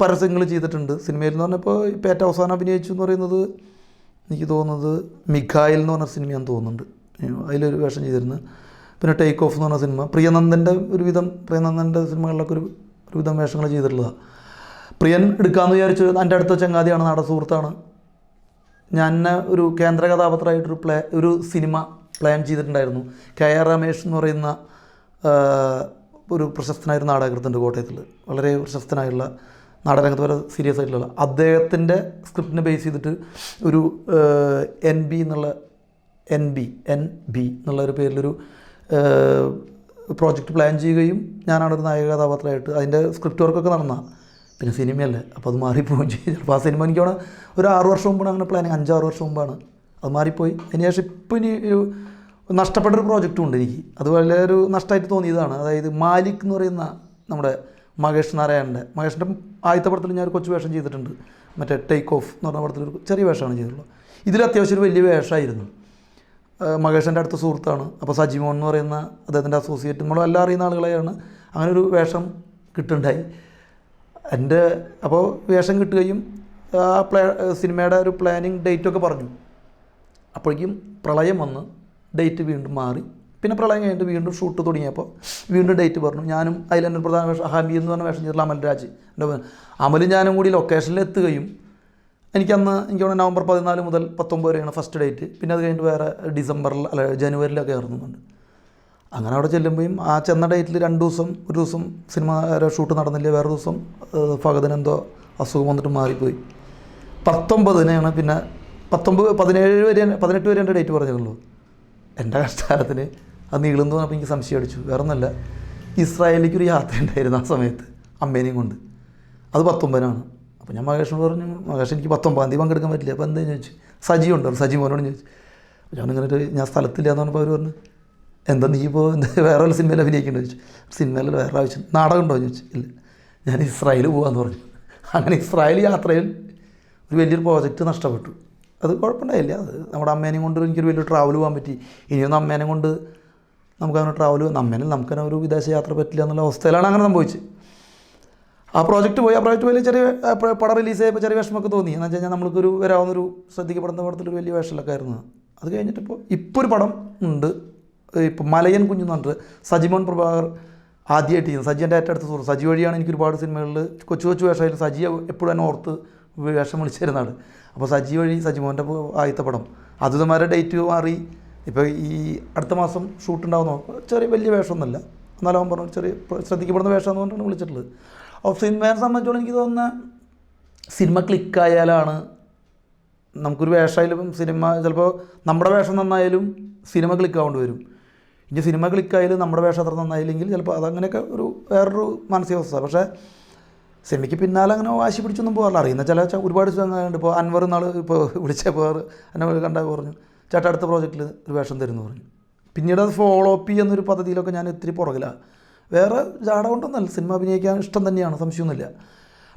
പരസ്യങ്ങൾ ചെയ്തിട്ടുണ്ട്. സിനിമയിൽ എന്ന് പറഞ്ഞപ്പോൾ ഇപ്പോൾ ഏറ്റവും അവസാനം അഭിനയിച്ചു എന്ന് പറയുന്നത് എനിക്ക് തോന്നുന്നത് മിഖായിൽ എന്ന് പറഞ്ഞ സിനിമയാണെന്ന് തോന്നുന്നുണ്ട്. അതിലൊരു വേഷം ചെയ്തിരുന്നു. പിന്നെ ടേക്ക് ഓഫ് എന്ന് പറഞ്ഞ സിനിമ, പ്രിയനന്ദൻ്റെ സിനിമകളിലൊക്കെ ഒരുവിധം വേഷങ്ങൾ ചെയ്തിട്ടുള്ളതാണ്. പ്രിയൻ എടുക്കാമെന്ന് വിചാരിച്ച് എൻ്റെ അടുത്ത ചങ്ങാതിയാണ്, നാടക സുഹൃത്താണ്. ഞാൻ ഒരു കേന്ദ്ര കഥാപാത്രമായിട്ടൊരു ഒരു സിനിമ പ്ലാൻ ചെയ്തിട്ടുണ്ടായിരുന്നു. KR രമേഷ് എന്ന് പറയുന്ന ഒരു പ്രശസ്തനായൊരു നാടകകൃത്തുണ്ട് കോട്ടയത്തിൽ. വളരെ പ്രശസ്തനായുള്ള നാടകരംഗത്ത് വരെ സീരിയസ് ആയിട്ടുള്ള അദ്ദേഹത്തിൻ്റെ സ്ക്രിപ്റ്റിനെ ബേസ് ചെയ്തിട്ട് ഒരു NB എന്നുള്ള ഒരു പേരിലൊരു പ്രോജക്റ്റ് പ്ലാൻ ചെയ്യുകയും ഞാനാണ് ഒരു നായക കഥാപാത്രമായിട്ട് അതിൻ്റെ സ്ക്രിപ്റ്റ് വർക്കൊക്കെ നടന്നാൽ. പിന്നെ സിനിമയല്ലേ, അപ്പോൾ അത് മാറിപ്പോവുകയും ചെയ്തു. ചിലപ്പോൾ ആ സിനിമ എനിക്ക് തോന്നുന്നു ഒരു 6 വർഷം മുമ്പാണ് അങ്ങനെ പ്ലാനിങ്, 5-6 വർഷം മുമ്പാണ് അത് മാറിപ്പോയി. അതിനുശേഷം ഇപ്പോൾ ഇനി ഒരു നഷ്ടപ്പെട്ടൊരു പ്രോജക്റ്റും ഉണ്ട് എനിക്ക്. അത് വളരെ ഒരു നഷ്ടമായിട്ട് തോന്നിയതാണ്. അതായത് മാലിക് എന്ന് പറയുന്ന നമ്മുടെ മഹേഷിൻ്റെ ആദ്യത്തെ പടത്തിൽ ഞാൻ ഒരു കൊച്ചു വേഷം ചെയ്തിട്ടുണ്ട്. മറ്റേ ടേക്ക് ഓഫ് എന്ന് പറഞ്ഞ പടത്തിലൊരു ചെറിയ വേഷമാണ് ചെയ്തിട്ടുള്ളത്. ഇതിൽ അത്യാവശ്യം ഒരു വലിയ വേഷമായിരുന്നു. മഹേഷിൻ്റെ അടുത്ത സുഹൃത്താണ്. അപ്പോൾ സജിമോൻ എന്ന് പറയുന്ന അദ്ദേഹത്തിൻ്റെ അസോസിയേറ്റ്, നമ്മളെല്ലാം അറിയുന്ന ആളുകളെയാണ്. അങ്ങനെ ഒരു വേഷം കിട്ടുണ്ടായി. അപ്പോൾ വേഷം കിട്ടുകയും സിനിമയുടെ ഒരു പ്ലാനിങ് ഡേറ്റൊക്കെ പറഞ്ഞു. അപ്പോഴേക്കും പ്രളയം വന്ന് ഡേറ്റ് വീണ്ടും മാറി. പിന്നെ പ്രളയം കഴിഞ്ഞിട്ട് വീണ്ടും ഷൂട്ട് തുടങ്ങിയപ്പോൾ വീണ്ടും ഡേറ്റ് പറഞ്ഞു. ഞാനും അതിലെൻ്റെ പ്രധാന വേഷം ഹാബി എന്ന് പറഞ്ഞ വേഷം ചെയ്തിട്ടുള്ള അമൽരാജ്, അമലും ഞാനും കൂടി ലൊക്കേഷനിൽ എത്തുകയും എനിക്ക് തോന്നുന്നു നവംബർ 14 മുതൽ 19 വരെയാണ് ഫസ്റ്റ് ഡേറ്റ്. പിന്നെ അത് കഴിഞ്ഞിട്ട് വേറെ ജനുവരിയിലൊക്കെ ഇറങ്ങുന്നുണ്ട്. അങ്ങനെ അവിടെ ചെല്ലുമ്പോഴും ആ ചെന്ന ഡേറ്റിൽ ഒരു ദിവസം സിനിമ ഷൂട്ട് നടന്നില്ല. വേറെ ദിവസം ഫഹദിനെന്തോ അസുഖം വന്നിട്ട് മാറിപ്പോയി. 19-നാണ് പിന്നെ 18 വരെ എൻ്റെ ഡേറ്റ് പറഞ്ഞിട്ടുള്ളൂ. എൻ്റെ കഷ്ടകാലത്തിന് അത് നീളുന്നു പറഞ്ഞപ്പോൾ എനിക്ക് സംശയം അടിച്ചു. വേറെ ഒന്നല്ല, ഇസ്രായേലിലേക്കൊരു യാത്ര ഉണ്ടായിരുന്നു ആ സമയത്ത് അമ്മേനെയും കൊണ്ട്. അത് 19-നാണ്. അപ്പോൾ ഞാൻ മഹേഷിനോട് പറഞ്ഞു, മഹേഷ് എനിക്ക് 19-ാം തീയതി പങ്കെടുക്കാൻ പറ്റില്ല. അപ്പോൾ എന്താണെന്ന് ചോദിച്ചു. സജി ഉണ്ടോ? സജി മോനോട് ചോദിച്ചു. ഞാൻ സ്ഥലത്തില്ല എന്ന് പറഞ്ഞപ്പോൾ അവർ പറഞ്ഞു, എന്താ നീ ഇപ്പോൾ വേറെ ഒരു സിനിമയിൽ അഭിനയിക്കേണ്ടത് ചോദിച്ചു. സിനിമയിൽ വേറെ ആവശ്യം നാടകം ഉണ്ടോ എന്ന് ചോദിച്ചു. ഇല്ല, ഞാൻ ഇസ്രായേൽ പോകാമെന്ന് പറഞ്ഞു. അങ്ങനെ ഇസ്രായേൽ യാത്രയിൽ ഒരു വലിയൊരു പ്രോജക്റ്റ് നഷ്ടപ്പെട്ടു. അത് കുഴപ്പമുണ്ടായില്ല. അത് നമ്മുടെ അമ്മേനെയും കൊണ്ട് എനിക്കൊരു വലിയ ട്രാവൽ പോകാൻ പറ്റി. ഇനിയൊന്നും അമ്മേനെ കൊണ്ട് നമുക്കങ്ങനെ നമുക്കങ്ങനെ ഒരു വിദേശ യാത്ര പറ്റില്ല എന്നുള്ള അവസ്ഥയിലാണ് അങ്ങനെ സംഭവിച്ചത്. ആ പ്രോജക്റ്റ് പോയി ചെറിയ പടം റിലീസ് ചെയ്തപ്പോൾ ചെറിയ വിഷമമൊക്കെ തോന്നി. എന്ന് വെച്ച് കഴിഞ്ഞാൽ നമ്മൾക്കൊരു വരാവുന്നൊരു ശ്രദ്ധിക്കപ്പെടുന്ന പടത്തിലൊരു വലിയ വേഷമൊക്കെ ആയിരുന്നു. അത് കഴിഞ്ഞിട്ടിപ്പോൾ ഒരു പടം ഉണ്ട്. ഇപ്പോൾ മലയൻ കുഞ്ഞെന്ന് പറഞ്ഞിട്ട് സജിമോൻ പ്രഭാകർ ആദ്യമായിട്ട് ചെയ്യുന്നത്. സജിൻ്റെ ഏറ്റവും അടുത്ത സുഹൃത്ത്. സജി വഴിയാണ് എനിക്ക് ഒരുപാട് സിനിമകളിൽ കൊച്ചു വേഷമായാലും സജിയെ എപ്പോഴും തന്നെ ഓർത്ത് വേഷം വിളിച്ചിരുന്നതാണ്. അപ്പോൾ സജി വഴി സജിമോൻ്റെ ആദ്യത്തെ പടം അതുമാരെ ഡേറ്റ് മാറി. ഇപ്പോൾ ഈ അടുത്ത മാസം ഷൂട്ട് ഉണ്ടാവുന്നു. വലിയ വേഷമൊന്നുമല്ല, എന്നാലും അവൻ പറഞ്ഞു ചെറിയ ശ്രദ്ധിക്കപ്പെടുന്ന വേഷമെന്ന് പറഞ്ഞിട്ടാണ് വിളിച്ചിട്ടുള്ളത്. അപ്പോൾ സിനിമയെ സംബന്ധിച്ചോളം എനിക്ക് തോന്നുന്ന സിനിമ ക്ലിക്കായാലാണ് നമുക്കൊരു വേഷമായാലും സിനിമ ചിലപ്പോൾ നമ്മുടെ വേഷം നന്നായാലും സിനിമ ക്ലിക്കാവേണ്ടി വരും. ഇനി സിനിമ ക്ലിക്കായാലും നമ്മുടെ വേഷം അത്ര നന്നായില്ലെങ്കിൽ ചിലപ്പോൾ അതങ്ങനെയൊക്കെ വേറൊരു മാനസികാവസ്ഥ. പക്ഷേ സിനിമയ്ക്ക് പിന്നാലെ അങ്ങനെ വാശി പിടിച്ചൊന്നും പോകാറില്ല. അറിയുന്ന ഒരുപാട് ചങ്ങായുണ്ട്. ഇപ്പോൾ അൻവർ ഇപ്പോൾ വിളിച്ചപ്പോൾ എന്നെ കണ്ടാൽ പറഞ്ഞു, ചേട്ടാ അടുത്ത പ്രോജക്റ്റിൽ ഒരു വേഷം തരുമെന്ന് പറഞ്ഞു. പിന്നീട് അത് ഫോളോ അപ്പ് ചെയ്യുന്നൊരു പദ്ധതിയിലൊക്കെ ഞാൻ ഇത്തിരി പുറകിലാണ്. വേറെ ജാട കൊണ്ടൊന്നല്ല, സിനിമ അഭിനയിക്കാൻ ഇഷ്ടം തന്നെയാണ്, സംശയമൊന്നുമില്ല.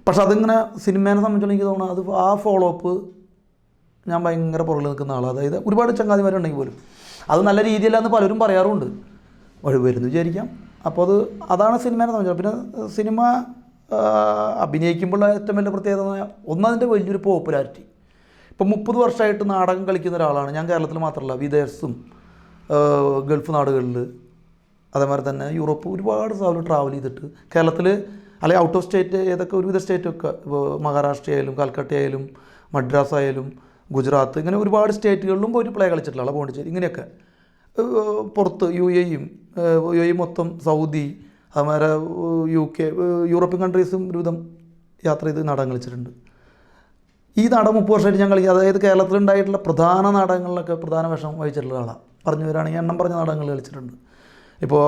പക്ഷെ അതിങ്ങനെ സിനിമേനെ സംബന്ധിച്ചോളം എനിക്ക് തോന്നുന്നത് അത് ആ ഫോളോ അപ്പ് ഞാൻ ഭയങ്കര പുറകിൽ നിൽക്കുന്ന ആളാണ്. അതായത് ഒരുപാട് ചങ്ങാതിമാരുണ്ടെങ്കിൽ പോലും അത് നല്ല രീതിയിലാണെന്ന് പലരും പറയാറുണ്ട്. വരുന്നു വിചാരിക്കാം. അപ്പോൾ അതാണ് സിനിമേനെ സംബന്ധിച്ചത്. പിന്നെ സിനിമ അഭിനയിക്കുമ്പോൾ ഏറ്റവും വലിയ പ്രത്യേകത ഒന്നതിൻ്റെ വലിയൊരു പോപ്പുലാരിറ്റി. ഇപ്പം 30 വർഷമായിട്ട് നാടകം കളിക്കുന്ന ഒരാളാണ് ഞാൻ. കേരളത്തിൽ മാത്രമല്ല, വിദേശത്തും ഗൾഫ് നാടുകളിൽ അതേമാതിരി തന്നെ യൂറോപ്പ് ഒരുപാട് സ്ഥലം ട്രാവൽ ചെയ്തിട്ട് കേരളത്തിൽ അല്ലെങ്കിൽ ഔട്ട് ഓഫ് സ്റ്റേറ്റ് ഏതൊക്കെ ഒരുവിധ സ്റ്റേറ്റൊക്കെ ഇപ്പോൾ മഹാരാഷ്ട്ര ആയാലും കൽക്കട്ട ആയാലും മദ്രാസ് ആയാലും ഗുജറാത്ത് ഇങ്ങനെ ഒരുപാട് സ്റ്റേറ്റുകളിലും പോയിട്ട് പ്ലേ കളിച്ചിട്ടുള്ള പോണ്ടിച്ചേരി ഇങ്ങനെയൊക്കെ പുറത്ത് യു എ മൊത്തം സൗദി അതുമാതിരി UK യൂറോപ്യൻ കൺട്രീസും ഒരുവിധം യാത്ര ചെയ്ത് നാടകം കളിച്ചിട്ടുണ്ട്. ഈ നാടകം 30 വർഷമായിട്ട് ഞാൻ കളിക്കുക. അതായത് കേരളത്തിലുണ്ടായിട്ടുള്ള പ്രധാന നാടകങ്ങളിലൊക്കെ പ്രധാന വേഷം വഹിച്ചിട്ടുള്ള ആളാണ്. പറഞ്ഞു വരികയാണെങ്കിൽ എണ്ണം പറഞ്ഞ നാടകങ്ങൾ കളിച്ചിട്ടുണ്ട്. ഇപ്പോൾ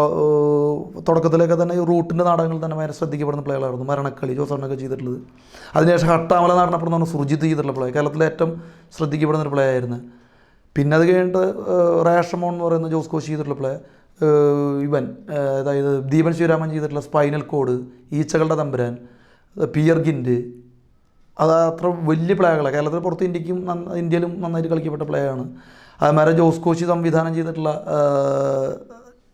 തുടക്കത്തിലൊക്കെ തന്നെ റൂട്ടിൻ്റെ നാടകങ്ങൾ തന്നെ ഭയങ്കര ശ്രദ്ധിക്കപ്പെടുന്ന പ്ലേകളായിരുന്നു. മരണക്കളി ജോസഫിനൊക്കെ ചെയ്തിട്ടുള്ളത്. അതിനുശേഷം ഹട്ടാമല നടനപ്പെടുന്ന സുർജിത്ത് ചെയ്തിട്ടുള്ള പ്ലേ കേരളത്തിലെ ഏറ്റവും ശ്രദ്ധിക്കപ്പെടുന്ന ഒരു പ്ലേ ആയിരുന്നു. പിന്നെ അത് കഴിഞ്ഞിട്ട് റേഷമോൺ എന്ന് പറയുന്ന ജോസ് കോശി ചെയ്തിട്ടുള്ള പ്ലേ, അതായത് ദീപൻ ശിവരാമൻ ചെയ്തിട്ടുള്ള സ്പൈനൽ കോഡ്, ഈച്ചകളുടെ തമ്പുരാൻ, പിയർ ഗിൻഡ്, അത് അത്ര വലിയ പ്ലേകളാണ്. കേരളത്തിൽ പുറത്ത് ഇന്ത്യയിലും നന്നായിട്ട് കളിക്കപ്പെട്ട പ്ലേ ആണ്. അതുമാതിരി ജോസ് കോശി സംവിധാനം ചെയ്തിട്ടുള്ള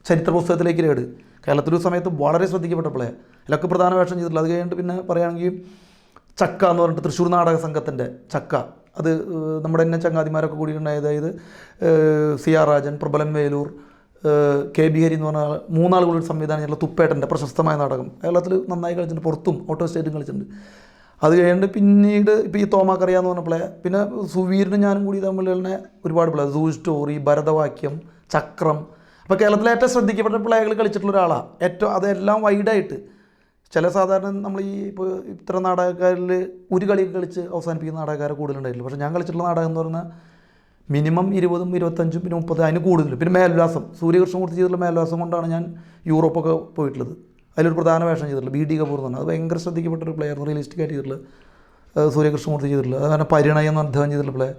ചരിത്ര പുസ്തകത്തിലേക്ക് രേഡ് കേരളത്തിലൊരു സമയത്ത് വളരെ ശ്രദ്ധിക്കപ്പെട്ട പ്ലേ, അതിലൊക്കെ പ്രധാന വേഷം ചെയ്തിട്ടുള്ളത്. അത് കഴിഞ്ഞിട്ട് പിന്നെ പറയുകയാണെങ്കിൽ ചക്ക എന്ന് പറഞ്ഞിട്ട് തൃശ്ശൂർ നാടക സംഘത്തിൻ്റെ ചക്ക, അത് നമ്മുടെ തന്നെ ചങ്ങാതിമാരൊക്കെ കൂടിയിട്ടുണ്ടായത്. അതായത് CR രാജൻ, പ്രബലൻ വേലൂർ, KB ഹരി എന്ന് പറഞ്ഞ 3 ആൾ കൂടി സംവിധാനം ചെയ്തിട്ടുള്ള തുപ്പേട്ടൻ്റെ പ്രശസ്തമായ നാടകം കേരളത്തിൽ നന്നായി കളിച്ചിട്ടുണ്ട്. പുറത്തും ഔട്ട് ഓഫ് സ്റ്റേറ്റും കളിച്ചിട്ടുണ്ട്. അത് കഴിഞ്ഞിട്ട് പിന്നീട് ഇപ്പോൾ ഈ തോമാക്കറിയ എന്ന് പറഞ്ഞ പ്ലേ, പിന്നെ സുവീറിനും ഞാനും കൂടി തമ്മിലുള്ള ഒരുപാട് പ്ലേ, സൂ സ്റ്റോറി, ഭരതവാക്യം, ചക്രം. അപ്പോൾ കേരളത്തിലെ ഏറ്റവും ശ്രദ്ധിക്കപ്പെട്ട പ്ലേകൾ കളിച്ചിട്ടുള്ള ഒരാളാണ്. അതെല്ലാം വൈഡായിട്ട്. ചില സാധാരണ നമ്മൾ ഈ ഇപ്പോൾ ഇത്തരം നാടകക്കാരിൽ ഒരു കളി കളിച്ച് അവസാനിപ്പിക്കുന്ന നാടകക്കാരെ കൂടുതലുണ്ടായിട്ടില്ല. പക്ഷേ ഞാൻ കളിച്ചിട്ടുള്ള നാടകം എന്ന് പറഞ്ഞാൽ മിനിമം 20, 25, പിന്നെ 30 അതിന് കൂടുതൽ. പിന്നെ മേൽവിലാസം, സൂര്യകൃഷ്ണമൂർത്തി ചെയ്തിട്ടുള്ള മേൽവിലാസം കൊണ്ടാണ് ഞാൻ യൂറോപ്പൊക്കെ പോയിട്ടുള്ളത്. അതിലൊരു പ്രധാന വേഷം ചെയ്തിട്ടുള്ളത് BD കപൂർ എന്ന് പറഞ്ഞാൽ അത് ഭയങ്കര ശ്രദ്ധിക്കപ്പെട്ടൊരു പ്ലെയർ, റിയലിസ്റ്റിക് ആയിട്ട് ചെയ്തിട്ടുള്ളത്. സൂര്യകൃഷ്ണമൂർത്തി ചെയ്തിട്ടുള്ളത്, അത് കാരണം പരിണയം എന്ന് അദ്ദേഹം ചെയ്തിട്ടുള്ള പ്ലേ.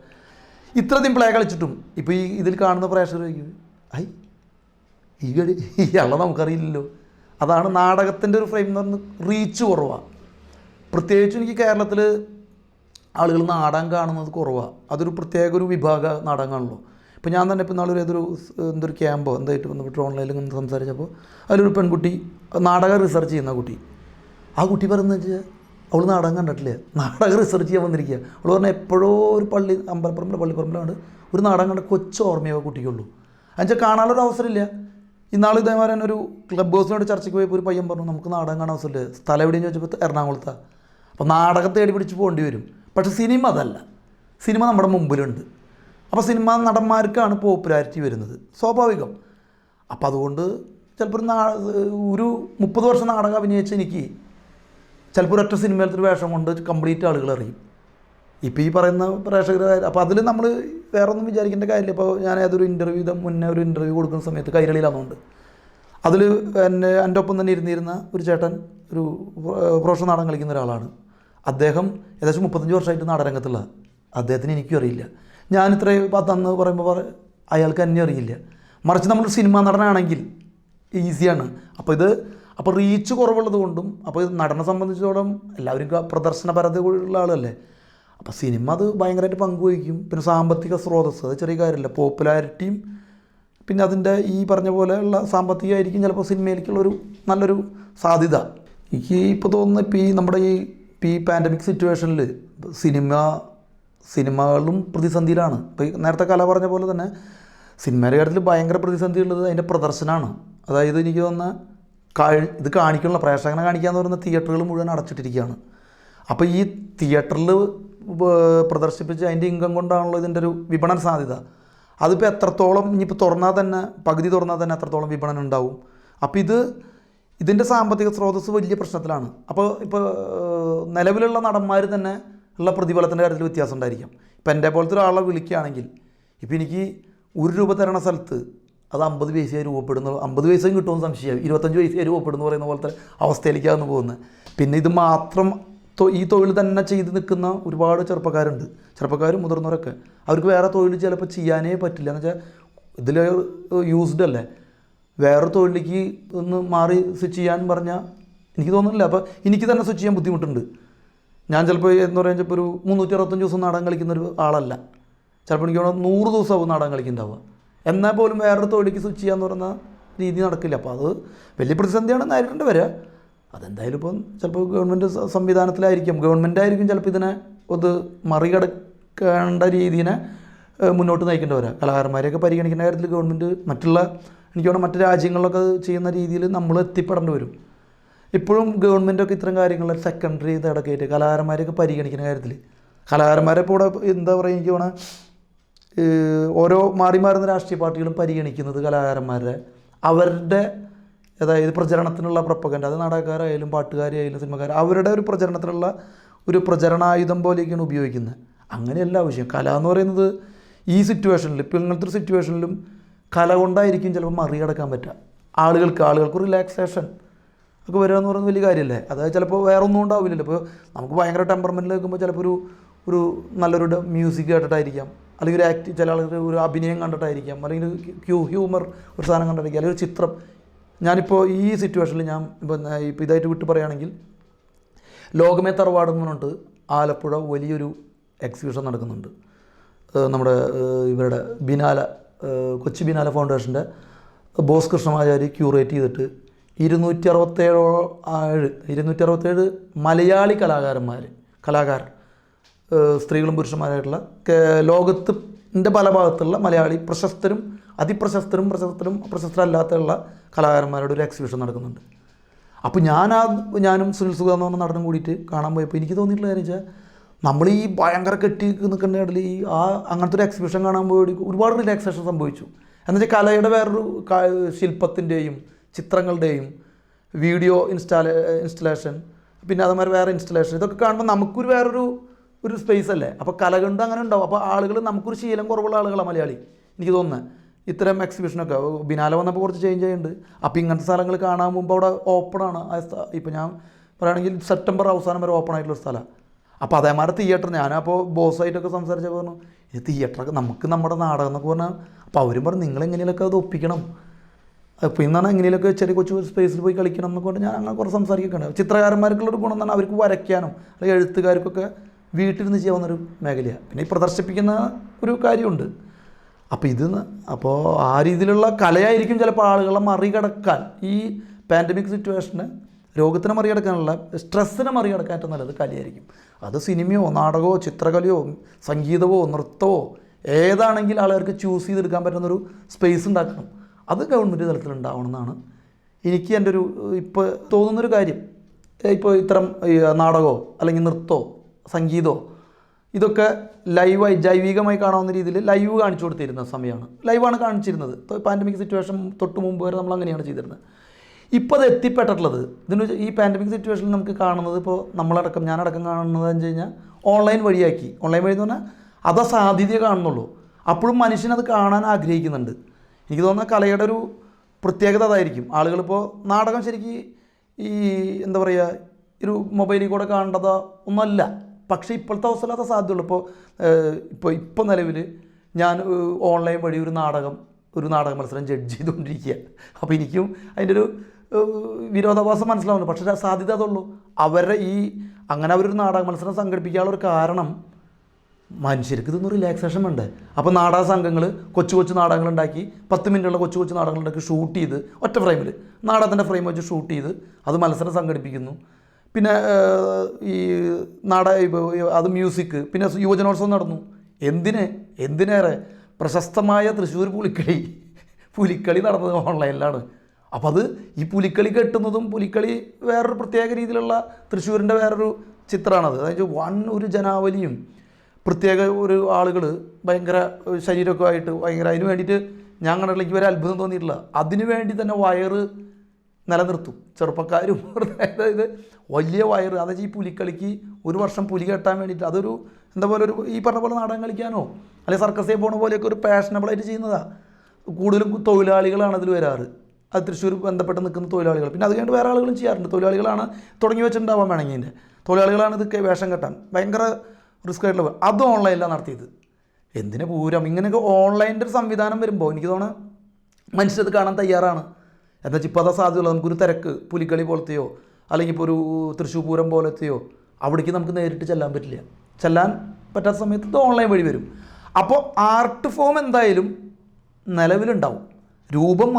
ഇത്രയധികം പ്ലേ കളിച്ചിട്ടും ഇപ്പോൾ ഇതിൽ കാണുന്ന പ്രേക്ഷകർ ചോദിക്കും, ഇയാളെ നമുക്കറിയില്ലല്ലോ. അതാണ് നാടകത്തിൻ്റെ ഒരു ഫ്രെയിം എന്ന് പറഞ്ഞാൽ റീച്ച് കുറവാണ്. പ്രത്യേകിച്ചും എനിക്ക് കേരളത്തിൽ ആളുകൾ നാടകം കാണുന്നത് കുറവാണ്. അതൊരു പ്രത്യേക ഒരു വിഭാഗ നാടകമാണല്ലോ. ഇപ്പോൾ ഞാൻ തന്നെ ഇപ്പോൾ നാളെ എന്തൊരു ക്യാമ്പോ എന്തായിട്ട് വന്നിട്ട് ഓൺലൈനിൽ ഇങ്ങനെ സംസാരിച്ചപ്പോൾ അതിലൊരു പെൺകുട്ടി നാടകം റിസർച്ച് ചെയ്യുന്ന കുട്ടി, ആ കുട്ടി പറയുന്നത് വെച്ചാൽ അവൾ നാടകം കണ്ടിട്ടില്ല, നാടകം റിസർച്ച് ചെയ്യാൻ വന്നിരിക്കുക. അവൾ പറഞ്ഞാൽ എപ്പോഴോ ഒരു പള്ളിപ്പറമ്പിലാണ് ഒരു നാടകം കണ്ട കൊച്ചു ഓർമ്മയോ കുട്ടിക്കുള്ളൂ. എന്നുവെച്ചാൽ കാണാനൊരു അവസരമില്ല. ഇന്നാൾ ഇതേമാതിരി തന്നെ ഒരു ക്ലബ് ഹൗസിനോട് ചർച്ചയ്ക്ക് പോയപ്പോൾ ഒരു പയ്യൻ പറഞ്ഞു, നമുക്ക് നാടകം കാണാൻ അവസരമില്ല. സ്ഥലം എവിടെയെന്ന് ചോദിച്ചപ്പോൾ എറണാകുളത്താണ്. അപ്പോൾ നാടകം തേടി പിടിച്ച് പോകേണ്ടി വരും. പക്ഷേ സിനിമ അതല്ല. സിനിമ നമ്മുടെ മുമ്പിലുണ്ട്. അപ്പോൾ സിനിമ നടന്മാർക്കാണ് പോപ്പുലാരിറ്റി വരുന്നത്, സ്വാഭാവികം. അപ്പോൾ അതുകൊണ്ട് ചിലപ്പോൾ ഒരു 30 വർഷം നാടകം അഭിനയിച്ച എനിക്ക് ചിലപ്പോൾ ഒരൊറ്റ സിനിമയിലത്തൊരു വേഷം കൊണ്ട് കംപ്ലീറ്റ് ആളുകൾ അറിയും. ഇപ്പോൾ ഈ പറയുന്ന പ്രേക്ഷകർ. അപ്പോൾ അതിൽ നമ്മൾ വേറെ ഒന്നും വിചാരിക്കേണ്ട കാര്യമില്ല. ഇപ്പോൾ ഞാൻ ഏതൊരു മുന്നേ ഒരു ഇൻ്റർവ്യൂ കൊടുക്കുന്ന സമയത്ത് കൈരളിയിലാണെന്നുണ്ട്, അതിൽ എൻ്റെ ഒപ്പം തന്നെ ഇരുന്നിരുന്ന ഒരു ചേട്ടൻ ഒരു പ്രൊഫഷണൽ നാടകം കളിക്കുന്ന ഒരാളാണ്. അദ്ദേഹം ഏകദേശം 35 വർഷമായിട്ട് നാടകരംഗത്തുള്ള അദ്ദേഹത്തിന് എനിക്കും അറിയില്ല. ഞാനിത്രയും തന്ന് പറയുമ്പോൾ അയാൾക്ക് എന്നെ അറിയില്ല. മറിച്ച് നമ്മൾ സിനിമാ നടനാണെങ്കിൽ ഈസിയാണ്. അപ്പോൾ റീച്ച് കുറവുള്ളത് കൊണ്ടും, അപ്പോൾ നടനെ സംബന്ധിച്ചിടത്തോളം എല്ലാവരും പ്രദർശനപരത ഉള്ള ആളല്ലേ. അപ്പോൾ സിനിമ അത് ഭയങ്കരമായിട്ട് പങ്കുവഹിക്കും. പിന്നെ സാമ്പത്തിക സ്രോതസ്സ്, അത് ചെറിയ കാര്യമല്ല. പോപ്പുലാരിറ്റിയും പിന്നെ അതിൻ്റെ ഈ പറഞ്ഞ പോലെയുള്ള സാമ്പത്തികമായിരിക്കും ചിലപ്പോൾ സിനിമയിലേക്കുള്ളൊരു നല്ലൊരു സാധ്യത. എനിക്ക് ഇപ്പോൾ തോന്നുന്നു ഇപ്പോൾ നമ്മുടെ ഈ പാൻഡമിക് സിറ്റുവേഷനിൽ സിനിമകളും പ്രതിസന്ധിയിലാണ്. ഇപ്പോൾ നേരത്തെ കല പറഞ്ഞ പോലെ തന്നെ സിനിമയുടെ കാര്യത്തിൽ ഭയങ്കര പ്രതിസന്ധി ഉള്ളത് അതിൻ്റെ പ്രദർശനമാണ്. അതായത് എനിക്ക് തോന്നുന്ന ഇത് കാണിക്കാനുള്ള പ്രേക്ഷകനെ കാണിക്കാമെന്ന് പറയുന്ന തിയേറ്ററുകൾ മുഴുവൻ അടച്ചിട്ടിരിക്കുകയാണ്. അപ്പോൾ ഈ തിയേറ്ററിൽ പ്രദർശിപ്പിച്ച് അതിൻ്റെ ഇൻകം കൊണ്ടാണല്ലോ ഇതിൻ്റെ ഒരു വിപണന സാധ്യത. അതിപ്പോൾ എത്രത്തോളം ഇനിയിപ്പോൾ പകുതി തുറന്നാൽ തന്നെ എത്രത്തോളം വിപണനം ഉണ്ടാവും. അപ്പോൾ ഇതിൻ്റെ സാമ്പത്തിക സ്രോതസ്സ് വലിയ പ്രശ്നത്തിലാണ്. അപ്പോൾ നിലവിലുള്ള നടന്മാർ തന്നെ ഉള്ള പ്രതിഫലത്തിൻ്റെ കാര്യത്തിൽ വ്യത്യാസം ഉണ്ടായിരിക്കും. ഇപ്പോൾ എൻ്റെ പോലത്തെ ഒരാളെ വിളിക്കുകയാണെങ്കിൽ ഇപ്പോൾ എനിക്ക് 1 രൂപ തരണ സ്ഥലത്ത് അത് 50 പൈസയായി രൂപപ്പെടുന്നു, 50 പൈസയും കിട്ടുമെന്ന് സംശയമാവും, 25 പൈസയായി രൂപപ്പെടുന്നു പറയുന്ന പോലത്തെ അവസ്ഥയിലേക്കാണ് പോകുന്നത്. പിന്നെ ഇത് മാത്രം ഈ തൊഴിൽ തന്നെ ചെയ്ത് നിൽക്കുന്ന ഒരുപാട് ചെറുപ്പക്കാരും മുതിർന്നവരൊക്കെ, അവർക്ക് വേറെ തൊഴിൽ ചിലപ്പോൾ ചെയ്യാനേ പറ്റില്ല. എന്ന് വെച്ചാൽ ഇതിൽ യൂസ്ഡ് അല്ലേ. വേറെ തൊഴിലേക്ക് ഒന്ന് മാറി സ്വിച്ച് ചെയ്യാൻ പറഞ്ഞാൽ എനിക്ക് തോന്നുന്നില്ല. അപ്പോൾ എനിക്ക് തന്നെ സ്വിച്ച് ചെയ്യാൻ ബുദ്ധിമുട്ടുണ്ട്. ഞാൻ ചിലപ്പോൾ എന്ന് പറയുമ്പോൾ ഇപ്പോൾ ഒരു 365 ദിവസം നാടകം കളിക്കുന്ന ഒരു ആളല്ല. ചിലപ്പോൾ എനിക്ക് 100 ദിവസമാവും നാടകം കളിക്കുന്നുണ്ടാവുക. എന്നാൽ പോലും വേറൊരു തൊഴിലേക്ക് സ്വിച്ച് ചെയ്യാന്ന് പറയുന്ന രീതി നടക്കില്ല. അപ്പോൾ അത് വലിയ പ്രതിസന്ധിയാണ് നേരിടേണ്ടി വരിക. അതെന്തായാലും ഇപ്പം ചിലപ്പോൾ ഗവൺമെൻറ് സംവിധാനത്തിലായിരിക്കും, ഗവൺമെൻറ്റായിരിക്കും ചിലപ്പോൾ ഇതിനെ മറികടക്കേണ്ട രീതിയെ മുന്നോട്ട് നയിക്കേണ്ടി വരാം. കലാകാരന്മാരെയൊക്കെ പരിഗണിക്കുന്ന കാര്യത്തിൽ ഗവൺമെൻറ് മറ്റുള്ള എനിക്ക് തോന്നുന്നു മറ്റു രാജ്യങ്ങളിലൊക്കെ ചെയ്യുന്ന രീതിയിൽ നമ്മൾ എത്തിപ്പെടേണ്ടി വരും. ഇപ്പോഴും ഗവൺമെൻറ്റൊക്കെ ഇത്തരം കാര്യങ്ങൾ സെക്കൻഡറി ഇതൊക്കെ ആയിട്ട് കലാകാരന്മാരെയൊക്കെ പരിഗണിക്കുന്ന കാര്യത്തിൽ കലാകാരന്മാരെ ഇപ്പോൾ ഇവിടെ എന്താ പറയുക, എനിക്ക് തോന്നുന്നത് ഓരോ മാറി മാറുന്ന രാഷ്ട്രീയ പാർട്ടികളും പരിഗണിക്കുന്നത് കലാകാരന്മാരെ അവരുടെ അതായത് പ്രചരണത്തിനുള്ള പ്രൊപ്പഗൻഡ, അത് നാടകക്കാരായാലും പാട്ടുകാരായാലും സിനിമക്കാർ അവരുടെ ഒരു പ്രചരണത്തിനുള്ള ഒരു പ്രചരണായുധം പോലെയൊക്കെയാണ് ഉപയോഗിക്കുന്നത്. അങ്ങനെയല്ല ആവശ്യം. കല എന്ന് പറയുന്നത് ഈ സിറ്റുവേഷനിൽ ഇപ്പോൾ ഇങ്ങനത്തെ ഒരു സിറ്റുവേഷനിലും കല കൊണ്ടായിരിക്കും ചിലപ്പോൾ മറികടക്കാൻ പറ്റുക. ആളുകൾക്ക് റിലാക്സേഷൻ ഒക്കെ വരിക എന്ന് പറയുന്നത് വലിയ കാര്യമല്ലേ. അതായത് ചിലപ്പോൾ വേറെ ഒന്നും ഉണ്ടാവില്ലല്ലോ. ഇപ്പോൾ നമുക്ക് ഭയങ്കര ടെമ്പർമെൻറ്റിൽ നിൽക്കുമ്പോൾ ചിലപ്പോൾ ഒരു നല്ലൊരു മ്യൂസിക് കേട്ടിട്ടായിരിക്കാം, അല്ലെങ്കിൽ ഒരു ചില ആളുകൾ ഒരു അഭിനയം കണ്ടിട്ടായിരിക്കാം, അല്ലെങ്കിൽ ഹ്യൂമർ ഒരു സാധനം കണ്ടിട്ടായിരിക്കും, അല്ലെങ്കിൽ ഒരു ചിത്രം. ഞാനിപ്പോൾ ഈ സിറ്റുവേഷനിൽ ഇപ്പോൾ ഇതായിട്ട് വിട്ട് പറയുകയാണെങ്കിൽ ലോകമേ തറവാട് എന്ന് പറഞ്ഞിട്ട് ആലപ്പുഴ വലിയൊരു എക്സിബിഷൻ നടക്കുന്നുണ്ട്. നമ്മുടെ ഇവരുടെ കൊച്ചി ബിനാല ഫൗണ്ടേഷൻ്റെ ബോസ് കൃഷ്ണമാചാരി ക്യൂറേറ്റ് ചെയ്തിട്ട് 267 മലയാളി കലാകാർ സ്ത്രീകളും പുരുഷന്മാരായിട്ടുള്ള ലോകത്തിൻ്റെ പല ഭാഗത്തുള്ള മലയാളി പ്രശസ്തരല്ലാത്തുള്ള കലാകാരന്മാരുടെ ഒരു എക്സിബിഷൻ നടക്കുന്നുണ്ട്. അപ്പോൾ ഞാനും സുനിൽ സുഗ എന്ന് പറഞ്ഞ നടനും കൂടിയിട്ട് കാണാൻ പോയപ്പോൾ എനിക്ക് തോന്നിയിട്ടുള്ള കാര്യം വെച്ചാൽ നമ്മൾ ഈ ഭയങ്കര കെട്ടി നിൽക്കേണ്ട ഇടയിൽ അങ്ങനത്തെ ഒരു എക്സിബിഷൻ കാണാൻ പോയി ഒരുപാട് റിലാക്സേഷൻ സംഭവിച്ചു. എന്നുവെച്ചാൽ കലയുടെ വേറൊരു ശില്പത്തിൻ്റെയും ചിത്രങ്ങളുടെയും വീഡിയോ ഇൻസ്റ്റലേഷൻ, പിന്നെ അതുമാതിരി വേറെ ഇൻസ്റ്റലേഷൻ, ഇതൊക്കെ കാണുമ്പോൾ നമുക്കൊരു വേറൊരു സ്പേസ് അല്ലേ. അപ്പോൾ കല കണ്ട് അങ്ങനെ ഉണ്ടാവും. അപ്പോൾ ആളുകൾ നമുക്കൊരു ശീലം കുറവുള്ള ആളുകളാണ് മലയാളി, എനിക്ക് തോന്നുന്നത്. ഇത്തരം എക്സിബിഷനൊക്കെ ബിനാല വന്നപ്പോൾ കുറച്ച് ചേഞ്ച് ആയിട്ടുണ്ട്. അപ്പോൾ ഇങ്ങനത്തെ സ്ഥലങ്ങൾ കാണാൻ മുമ്പ് അവിടെ ഓപ്പണാണ്. ഇപ്പോൾ ഞാൻ പറയുകയാണെങ്കിൽ സെപ്റ്റംബർ അവസാനം വരെ ഓപ്പൺ ആയിട്ടുള്ള സ്ഥലമാണ്. അപ്പോൾ അതേമാതിരി തിയേറ്റർ ഞാനപ്പോൾ ബോസായിട്ടൊക്കെ സംസാരിച്ചപ്പോൾ പറഞ്ഞു ഈ തിയേറ്ററൊക്കെ നമുക്ക് നമ്മുടെ നാടകം എന്നൊക്കെ പറഞ്ഞാൽ, അപ്പോൾ അവരും പറഞ്ഞു നിങ്ങളെങ്ങനെയൊക്കെ അത് ഒപ്പിക്കണം, അപ്പോൾ ഇന്നാണ് എങ്ങനെയൊക്കെ ചെറിയ കൊച്ചു സ്പേസിൽ പോയി കളിക്കണം എന്നൊക്കെ കൊണ്ട് ഞാൻ അങ്ങനെ കുറേ സംസാരിക്കുകയാണ്. ചിത്രകാരന്മാർക്കുള്ളൊരു ഗുണം എന്ന് പറഞ്ഞാൽ അവർക്ക് വരയ്ക്കാനും അല്ലെങ്കിൽ എഴുത്തുകാർക്കൊക്കെ വീട്ടിലിരുന്ന് ചെയ്യാവുന്നൊരു മേഖലയാണ്. പിന്നെ ഈ പ്രദർശിപ്പിക്കുന്ന ഒരു കാര്യമുണ്ട്. അപ്പോൾ ആ രീതിയിലുള്ള കലയായിരിക്കും ചിലപ്പോൾ ആളുകളെ മറികടക്കാൻ, ഈ പാൻഡമിക് സിറ്റുവേഷന് രോഗത്തിനെ മറികടക്കാനുള്ള സ്ട്രെസ്സിനെ മറികടക്കാൻ ഏറ്റവും നല്ലത് കലയായിരിക്കും. അത് സിനിമയോ നാടകമോ ചിത്രകലയോ സംഗീതമോ നൃത്തമോ ഏതാണെങ്കിൽ ആളുകൾക്ക് ചൂസ് ചെയ്തെടുക്കാൻ പറ്റുന്നൊരു സ്പേസ് ഉണ്ടാക്കണം. അത് ഗവൺമെൻറ് തലത്തിൽ ഉണ്ടാവണമെന്നാണ് എനിക്ക് എൻ്റെ ഇപ്പോൾ തോന്നുന്നൊരു കാര്യം. ഇപ്പോൾ ഇത്തരം നാടകമോ അല്ലെങ്കിൽ നൃത്തമോ സംഗീതമോ ഇതൊക്കെ ലൈവായി ജൈവികമായി കാണാവുന്ന രീതിയിൽ ലൈവ് കാണിച്ചു കൊടുത്തിരുന്ന സമയമാണ്. ലൈവാണ് കാണിച്ചിരുന്നത്. പാൻഡമിക് സിറ്റുവേഷൻ തൊട്ട് മുമ്പ് വരെ നമ്മൾ അങ്ങനെയാണ് ചെയ്തിരുന്നത്. ഇപ്പോൾ അത് എത്തിപ്പെട്ടിട്ടുള്ളത് ഈ പാൻഡമിക് സിറ്റുവേഷനിൽ നമുക്ക് കാണുന്നത്, ഇപ്പോൾ ഞാനടക്കം കാണുന്നത് എന്ന് വെച്ച് കഴിഞ്ഞാൽ ഓൺലൈൻ വഴി എന്ന് പറഞ്ഞാൽ അത് സാധ്യതയെ കാണുന്നുള്ളൂ. അപ്പോഴും മനുഷ്യനത് കാണാൻ ആഗ്രഹിക്കുന്നുണ്ട്. എനിക്ക് തോന്നുന്ന കലയുടെ ഒരു പ്രത്യേകത അതായിരിക്കും. ആളുകളിപ്പോൾ നാടകം ശരിക്കും ഈ എന്താ പറയുക ഒരു മൊബൈലിൽ കൂടെ കാണേണ്ടത് ഒന്നുമല്ല. പക്ഷേ ഇപ്പോഴത്തെ അവസ്ഥയിൽ അത് സാധ്യതയുള്ളൂ. ഇപ്പോൾ നിലവിൽ ഞാൻ ഓൺലൈൻ വഴി ഒരു നാടക മത്സരം ജഡ്ജ് ചെയ്തുകൊണ്ടിരിക്കുക. അപ്പോൾ എനിക്കും അതിൻ്റെ ഒരു വിരോധാഭാസം മനസ്സിലാവുന്നു. പക്ഷേ സാധ്യത അതുള്ളൂ. അങ്ങനെ അവരൊരു നാടക മത്സരം സംഘടിപ്പിക്കാനുള്ള ഒരു കാരണം മനുഷ്യർക്ക് ഇതൊന്നും റിലാക്സേഷൻ വേണ്ടേ. അപ്പോൾ നാടക സംഘങ്ങൾ കൊച്ചു നാടകങ്ങളുണ്ടാക്കി 10 മിനിറ്റുള്ള കൊച്ചു നാടകങ്ങളുണ്ടാക്കി ഷൂട്ട് ചെയ്ത് ഒറ്റ ഫ്രെയിമിൽ നാടകത്തിൻ്റെ ഫ്രെയിം വെച്ച് ഷൂട്ട് ചെയ്ത് അത് മത്സരം സംഘടിപ്പിക്കുന്നു. പിന്നെ ഈ അത് മ്യൂസിക്, പിന്നെ യുവജനോത്സവം നടന്നു. എന്തിനേറെ പ്രശസ്തമായ തൃശ്ശൂർ പുലിക്കളി നടന്നത് ഓൺലൈനിലാണ്. അപ്പോൾ അത് ഈ പുലിക്കളി കെട്ടുന്നതും പുലിക്കളി വേറൊരു പ്രത്യേക രീതിയിലുള്ള തൃശ്ശൂരിൻ്റെ വേറൊരു ചിത്രമാണത്. അതായത് ഒരു ജനാവലിയും പ്രത്യേക ഒരു ആളുകൾ ഭയങ്കര ശരീരമൊക്കെ ആയിട്ട് ഭയങ്കര അതിന് വേണ്ടിയിട്ട് ഞാൻ കണ്ടിട്ടില്ലെങ്കിൽ വരെ അത്ഭുതം തോന്നിയിട്ടില്ല. അതിനു വേണ്ടി തന്നെ വയറ് നിലനിർത്തും ചെറുപ്പക്കാരും. അതായത് വലിയ വയറ്, അതായത് ഈ പുലിക്കളിക്ക് ഒരു വർഷം പുലി കെട്ടാൻ വേണ്ടിയിട്ട് അതൊരു എന്താ പോലെ ഈ പറഞ്ഞ പോലെ നാടകം കളിക്കാനോ അല്ലെങ്കിൽ സർക്കസിൽ പോണ പോലെയൊക്കെ ഒരു പാഷനബിളായിട്ട് ചെയ്യുന്നതാണ്. കൂടുതലും തൊഴിലാളികളാണ് അതിൽ വരാറ്. അത് തൃശ്ശൂർ ബന്ധപ്പെട്ട് നിൽക്കുന്ന തൊഴിലാളികൾ. പിന്നെ അത് കഴിഞ്ഞിട്ട് വേറെ ആളുകളും ചെയ്യാറുണ്ട്. തൊഴിലാളികളാണ് തുടങ്ങി വെച്ചിട്ടുണ്ടാവാൻ വേണമെങ്കിൽ ഇതിൻ്റെ തൊഴിലാളികളാണ് ഇത് വേഷം കെട്ടാൻ ഭയങ്കര റിസ്ക് ആയിട്ടുള്ള. അത് ഓൺലൈനിലാണ് നടത്തിയത്. എന്തിനു പൂരം ഇങ്ങനെയൊക്കെ ഓൺലൈൻ്റെ ഒരു സംവിധാനം വരുമ്പോൾ എനിക്ക് തോന്നുന്നു മനുഷ്യരത് കാണാൻ തയ്യാറാണ്. എന്താ വെച്ചാൽ ഇപ്പോൾ അതാ സാധ്യതയുള്ളൂ. നമുക്കൊരു തിരക്ക് പുലിക്കളി പോലത്തെയോ അല്ലെങ്കിൽ ഇപ്പോൾ ഒരു തൃശ്ശൂർ പൂരം പോലത്തെയോ അവിടേക്ക് നമുക്ക് നേരിട്ട് ചെല്ലാൻ പറ്റില്ല. ചെല്ലാൻ പറ്റാത്ത സമയത്ത് ഇത് ഓൺലൈൻ വഴി വരും. അപ്പോൾ ആർട്ട് ഫോം എന്തായാലും നിലവിലുണ്ടാവും. രൂപവും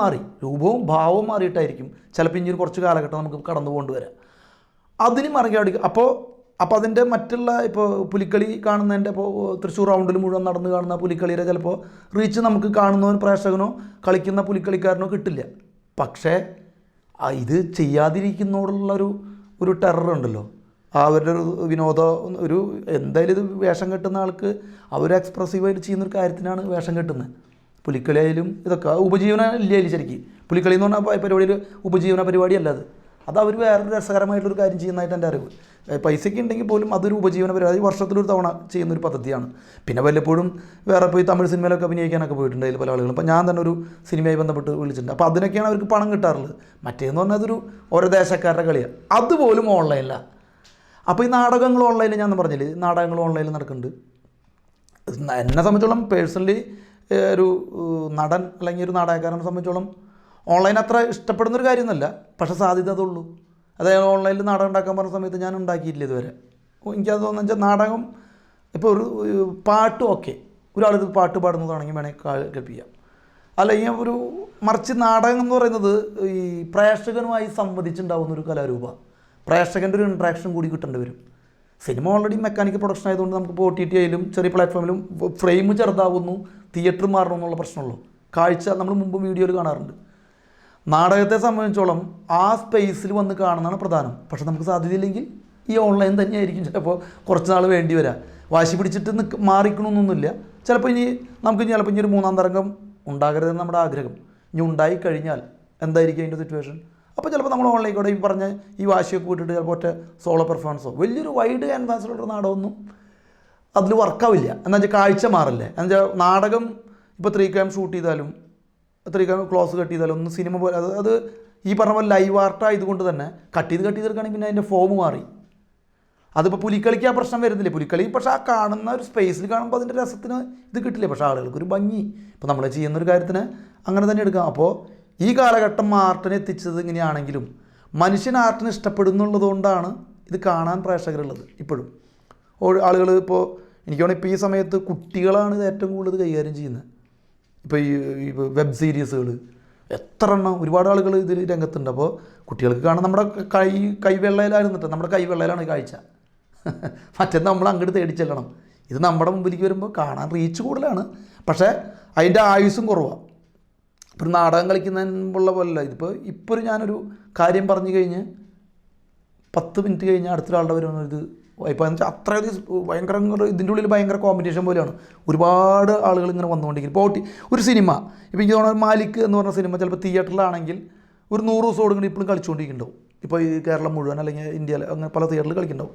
ഭാവവും മാറിയിട്ടായിരിക്കും ചിലപ്പോൾ ഇനി കുറച്ച് കാലഘട്ടം നമുക്ക് കടന്നു കൊണ്ടുവരാം. അതിന് മറികടക്കുക. അപ്പോൾ അപ്പോൾ അതിൻ്റെ മറ്റുള്ള ഇപ്പോൾ പുലിക്കളി കാണുന്നതിൻ്റെ ഇപ്പോൾ തൃശ്ശൂർ റൗണ്ടിൽ മുഴുവൻ നടന്ന് കാണുന്ന പുലിക്കളിയുടെ ചിലപ്പോൾ റീച്ച് നമുക്ക് കാണുന്നവൻ പ്രേക്ഷകനോ കളിക്കുന്ന പുലിക്കളിക്കാരനോ കിട്ടില്ല. പക്ഷേ ഇത് ചെയ്യാതിരിക്കുന്നതോടുള്ളൊരു ഒരു ടെററുണ്ടല്ലോ, അവരുടെ ഒരു ഒരു എന്തായാലും ഇത് വേഷം കെട്ടുന്ന ആൾക്ക് അവർ എക്സ്പ്രസീവായിട്ട് ചെയ്യുന്നൊരു കാര്യത്തിനാണ് വേഷം കെട്ടുന്നത്. പുലിക്കളി ആയാലും ഇതൊക്കെ ഉപജീവന ഇല്ലായാലും ശരിക്കും പുലിക്കളി എന്ന് പറഞ്ഞാൽ പരിപാടിയിൽ ഉപജീവന പരിപാടിയല്ല അത് അവർ വേറൊരു രസകരമായിട്ടൊരു കാര്യം ചെയ്യുന്നതായിട്ട് എൻ്റെ അറിവ്. പൈസയ്ക്ക് ഉണ്ടെങ്കിൽ പോലും അതൊരു ഉപജീവന പരിപാടി വർഷത്തിലൊരു തവണ ചെയ്യുന്നൊരു പദ്ധതിയാണ്. പിന്നെ വല്ലപ്പോഴും വേറെ പോയി തമിഴ് സിനിമയിലൊക്കെ അഭിനയിക്കാനൊക്കെ പോയിട്ടുണ്ട് അതിൽ പല ആളുകളും. അപ്പോൾ ഞാൻ തന്നെ ഒരു സിനിമയായി ബന്ധപ്പെട്ട് വിളിച്ചിട്ടുണ്ട്. അപ്പോൾ അതിനൊക്കെയാണ് അവർക്ക് പണം കിട്ടാറുള്ളത്. മറ്റേന്ന് പറഞ്ഞാൽ അതൊരു ഓരോ ദേശക്കാരുടെ കളിയാണ്, അതുപോലും ഓൺലൈനിലാണ്. അപ്പോൾ ഈ നാടകങ്ങൾ ഓൺലൈനിൽ ഞാൻ പറഞ്ഞില്ലേ, നാടകങ്ങൾ ഓൺലൈനിൽ നടക്കുന്നുണ്ട്. എന്നെ സംബന്ധിച്ചോളം പേഴ്സണലി ഒരു നടൻ അല്ലെങ്കിൽ ഒരു നാടകക്കാരനെ സംബന്ധിച്ചോളം ഓൺലൈൻ അത്ര ഇഷ്ടപ്പെടുന്നൊരു കാര്യമൊന്നുമല്ല. പക്ഷേ സാധ്യത അതുള്ളൂ. അതായത് ഓൺലൈനിൽ നാടകം ഉണ്ടാക്കാൻ പറഞ്ഞ സമയത്ത് ഞാൻ ഉണ്ടാക്കിയിട്ടില്ല ഇതുവരെ. എനിക്കത് തോന്നുന്നത് വെച്ചാൽ നാടകം ഇപ്പോൾ ഒരു പാട്ട് ഓക്കെ, ഒരാളിത് പാട്ട് പാടുന്നതാണെങ്കിൽ വേണമെങ്കിൽ കേൾപ്പിക്കാം. അല്ലെങ്കിൽ ഒരു മറിച്ച് നാടകം എന്ന് പറയുന്നത് ഈ പ്രേക്ഷകനുമായി സംവദിച്ചുണ്ടാകുന്ന ഒരു കലാരൂപ. പ്രേക്ഷകൻ്റെ ഒരു ഇൻട്രാക്ഷൻ കൂടി കിട്ടേണ്ടി വരും. സിനിമ ഓൾറെഡി മെക്കാനിക്കൽ പ്രൊഡക്ഷൻ ആയതുകൊണ്ട് നമുക്ക് ഇപ്പോൾ OTT ആയാലും ചെറിയ പ്ലാറ്റ്ഫോമിലും ഫ്രെയിം ചെറുതാവുന്നു, തിയേറ്റർ മാറണം എന്നുള്ള പ്രശ്നമുള്ളൂ. കാഴ്ച നമ്മൾ മുമ്പ് വീഡിയോയിൽ കാണാറുണ്ട്. നാടകത്തെ സംബന്ധിച്ചോളം ആ സ്പേസിൽ വന്ന് കാണുന്നതാണ് പ്രധാനം. പക്ഷെ നമുക്ക് സാധ്യതയില്ലെങ്കിൽ ഈ ഓൺലൈൻ തന്നെയായിരിക്കും ചിലപ്പോൾ കുറച്ച് നാൾ വേണ്ടി വരാം. വാശി പിടിച്ചിട്ട് മാറിക്കണമെന്നൊന്നുമില്ല. ചിലപ്പോൾ നമുക്ക് ചിലപ്പോൾ ഇനി ഒരു മൂന്നാം തരംഗം ഉണ്ടാകരുതെന്ന് നമ്മുടെ ആഗ്രഹം. ഇനി ഉണ്ടായിക്കഴിഞ്ഞാൽ എന്തായിരിക്കും അതിൻ്റെ സിറ്റുവേഷൻ? അപ്പോൾ ചിലപ്പോൾ നമ്മൾ ഓൺലൈൻ കൂടെ ഈ പറഞ്ഞ ഈ വാശിയൊക്കെ വിട്ടിട്ട് ചിലപ്പോൾ ഒറ്റ സോളോ പെർഫോമൻസോ വലിയൊരു വൈഡ് ക്യാൻവാസിലുള്ള നാടകമൊന്നും അതിൽ വർക്കാവില്ല. എന്താ വെച്ചാൽ കാഴ്ച മാറില്ലേ. എന്നുവെച്ചാൽ നാടകം ഇപ്പോൾ 3 ഷൂട്ട് ചെയ്താലും 3 ക്ലോസ് കട്ട് ചെയ്താലും ഒന്നും സിനിമ പോലെ അത് ഈ പറഞ്ഞ പോലെ ലൈവ് ആർട്ടായതുകൊണ്ട് തന്നെ കട്ട് ചെയ്തെടുക്കുകയാണെങ്കിൽ പിന്നെ അതിൻ്റെ ഫോം മാറി. അതിപ്പോൾ പുലിക്കളിക്ക് ആ പ്രശ്നം വരുന്നില്ലേ. പുലിക്കളി പക്ഷേ ആ കാണുന്ന ഒരു സ്പേസിൽ കാണുമ്പോൾ അതിൻ്റെ രസത്തിന് ഇത് കിട്ടില്ലേ. പക്ഷേ ആളുകൾക്കൊരു ഭംഗി ഇപ്പോൾ നമ്മൾ ചെയ്യുന്നൊരു കാര്യത്തിന് അങ്ങനെ തന്നെ എടുക്കാം. അപ്പോൾ ഈ കാലഘട്ടം ആർട്ടിനെ എത്തിച്ചത് ഇങ്ങനെയാണെങ്കിലും മനുഷ്യൻ ആർട്ടിനെ ഇഷ്ടപ്പെടുന്നുള്ളതുകൊണ്ടാണ് ഇത് കാണാൻ പ്രേക്ഷകരുള്ളത്. ഇപ്പോഴും ആളുകൾ ഇപ്പോൾ എനിക്ക് തോന്നുന്നു ഇപ്പോൾ ഈ സമയത്ത് കുട്ടികളാണ് ഇത് ഏറ്റവും കൂടുതൽ കൈകാര്യം ചെയ്യുന്നത്. ഇപ്പോൾ ഈ വെബ് സീരീസുകൾ എത്ര എണ്ണം, ഒരുപാട് ആളുകൾ ഇതിൽ രംഗത്തുണ്ട്. അപ്പോൾ കുട്ടികൾക്ക് കാണാൻ നമ്മുടെ കൈവെള്ളയിലായിരുന്നിട്ട് നമ്മുടെ കൈവെള്ളയിലാണ് കാഴ്ച. മറ്റേത് നമ്മൾ അങ്ങോട്ട് തേടി ചെല്ലണം. ഇത് നമ്മുടെ മുമ്പിലേക്ക് വരുമ്പോൾ കാണാൻ റീച്ച് കൂടുതലാണ്, പക്ഷേ അതിൻ്റെ ആയുസ്സും കുറവാണ്. ഇപ്പോൾ ഒരു നാടകം കളിക്കുന്നതിനുള്ള പോലല്ല. ഇപ്പോൾ ഞാനൊരു കാര്യം പറഞ്ഞു കഴിഞ്ഞ് 10 മിനിറ്റ് കഴിഞ്ഞ് അടുത്തൊരാളുടെ വരുന്നത് ഇപ്പോൾ എന്ന് വെച്ചാൽ അത്രയധികം ഭയങ്കര ഇതിൻ്റെ ഉള്ളിൽ ഭയങ്കര കോമ്പറ്റീഷൻ പോലെയാണ്. ഒരുപാട് ആളുകൾ ഇങ്ങനെ വന്നുകൊണ്ടിരിക്കും. ഇപ്പോൾ ഒരു സിനിമ ഇപ്പോൾ എനിക്ക് തോന്നുന്നത് മാലിക് എന്ന് പറഞ്ഞ സിനിമ ചിലപ്പോൾ തിയേറ്ററിലാണെങ്കിൽ ഒരു 100 ദിവസം കൂടി ഇപ്പോഴും കളിച്ചുകൊണ്ടിരിക്കുന്നുണ്ടാവും. ഇപ്പോൾ ഈ കേരളം മുഴുവൻ അല്ലെങ്കിൽ ഇന്ത്യയിൽ അങ്ങനെ പല തിയേറ്ററിൽ കളിക്കുന്നുണ്ടാവും.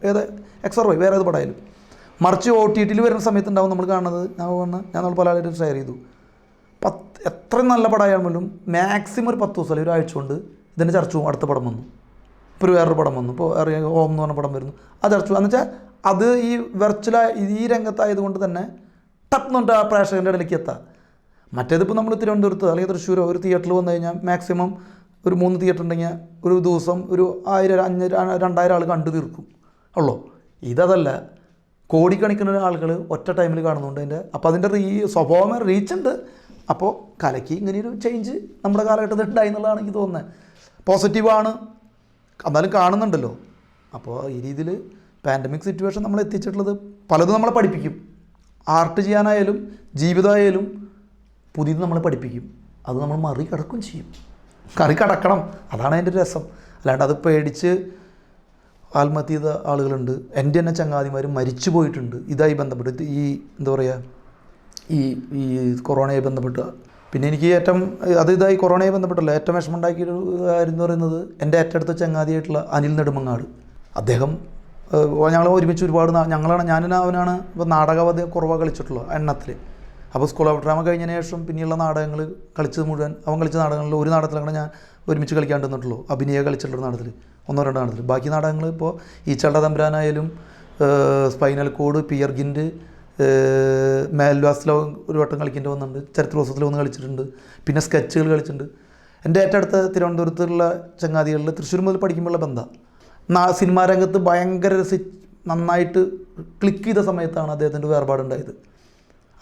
XRY വേറെ ഏത് പടമായാലും. മറിച്ച് OTT വരുന്ന സമയത്തുണ്ടാവും നമ്മൾ കാണുന്നത്. ഞാൻ നമ്മൾ പല ആളുകളും ഷെയർ ചെയ്തു. എത്ര നല്ല പടമായാലും മാക്സിമം ഒരു 10 ദിവസം അല്ലെങ്കിൽ ഒരാഴ്ച കൊണ്ട് ഇതിൻ്റെ ചർച്ച പോകും. അടുത്ത പടം വന്നു, ഇപ്പോൾ വേറൊരു പടം വന്നു, ഇപ്പോൾ ഓം എന്ന് പറഞ്ഞ പടം വരുന്നു, അത് ചർച്ച പോകുക. എന്ന് വെച്ചാൽ അത് ഈ വെർച്വലായി ഈ രംഗത്തായതുകൊണ്ട് തന്നെ ടപ്പെന്നുണ്ട് ആ പ്രേക്ഷകൻ്റെ ഇടയിലേക്ക് എത്താം. മറ്റേതിപ്പോൾ നമ്മൾ തിരുവനന്തപുരത്ത് അല്ലെങ്കിൽ തൃശ്ശൂരോ ഒരു തിയേറ്ററിൽ വന്നു കഴിഞ്ഞാൽ മാക്സിമം ഒരു 3 തിയേറ്റർ ഉണ്ടെങ്കിൽ ഒരു ദിവസം ഒരു 1000, 500, 2000 ആൾ കണ്ടു തീർക്കും ഉള്ളൂ. ഇതല്ല, കോടിക്കണക്കിന് ആളുകൾ ഒറ്റ ടൈമിൽ കാണുന്നുണ്ട് അതിൻ്റെ. അപ്പോൾ അതിൻ്റെ സ്വഭാവം റീച്ചുണ്ട്. അപ്പോൾ കലയ്ക്ക് ഇങ്ങനെയൊരു ചേഞ്ച് നമ്മുടെ കാലഘട്ടത്തിൽ ഉണ്ടായി എന്നുള്ളതാണ് എനിക്ക് തോന്നുന്നത്. പോസിറ്റീവാണ്, എന്നാലും കാണുന്നുണ്ടല്ലോ. അപ്പോൾ ഈ രീതിയിൽ പാൻഡമിക് സിറ്റുവേഷൻ നമ്മൾ എത്തിച്ചിട്ടുള്ളത് പലതും നമ്മളെ പഠിപ്പിക്കും. ആർട്ട് ചെയ്യാനായാലും ജീവിതമായാലും പുതിയത് നമ്മളെ പഠിപ്പിക്കും. അത് നമ്മൾ മറികടക്കും ചെയ്യും. കടക്കണം, അതാണ് അതിൻ്റെ രസം. അല്ലാണ്ട് അത് പേടിച്ച് ആത്മഹത്യ ചെയ്ത ആളുകളുണ്ട്. എൻ്റെ തന്നെ ചങ്ങാതിമാർ മരിച്ചു പോയിട്ടുണ്ട് ഇതായി ബന്ധപ്പെട്ട്. ഈ എന്താ പറയുക, ഈ കൊറോണയെ ബന്ധപ്പെട്ട്. പിന്നെ എനിക്ക് ഏറ്റവും ഇതായി കൊറോണയെ ബന്ധപ്പെട്ടല്ല ഏറ്റവും വിഷമം ഉണ്ടാക്കിയൊരു കാര്യം എന്ന് പറയുന്നത് എൻ്റെ ഏറ്റവും അടുത്ത ചങ്ങാതിയായിട്ടുള്ള അനിൽ നെടുമങ്ങാട്. അദ്ദേഹം ഞങ്ങൾ ഒരുമിച്ച് ഒരുപാട് അവനാണ് ഇപ്പോൾ നാടകാവധി കുറവാണ് കളിച്ചിട്ടുള്ളത് എണ്ണത്തിൽ. അപ്പോൾ സ്കൂൾ ഓഫ് ഡ്രാമ കഴിഞ്ഞതിന് ശേഷം പിന്നെയുള്ള നാടകങ്ങൾ കളിച്ചത് മുഴുവൻ അവൻ കളിച്ച നാടകങ്ങളിൽ ഒരു നാടകത്തിലാണ് ഞാൻ ഒരുമിച്ച് കളിക്കാണ്ട് നിന്നിട്ടുള്ളൂ. അഭിനയ കളിച്ചിട്ടുള്ള നാടകത്തിൽ 1-2 നാടകത്തിൽ. ബാക്കി നാടകങ്ങൾ ഇപ്പോൾ ഈ ചണ്ട തമ്പുരാനായാലും സ്പൈനൽ കോഡ്, പിയർ ഗിൻഡ്, മേൽവാസിലോ ഒരു വട്ടം കളിക്കേണ്ടി വന്നിട്ടുണ്ട്. ചരിത്രോത്സവത്തിൽ ഒന്ന് കളിച്ചിട്ടുണ്ട്. പിന്നെ സ്കെച്ചുകൾ കളിച്ചിട്ടുണ്ട്. എൻ്റെ ഏറ്റവും അടുത്ത തിരുവനന്തപുരത്തുള്ള ചങ്ങാതികളിൽ തൃശ്ശൂർ മുതൽ പഠിക്കുമ്പോഴുള്ള ബന്ധം സിനിമാ രംഗത്ത് ഭയങ്കര നന്നായിട്ട് ക്ലിക്ക് ചെയ്ത സമയത്താണ് അദ്ദേഹത്തിൻ്റെ വേർപാടുണ്ടായത്.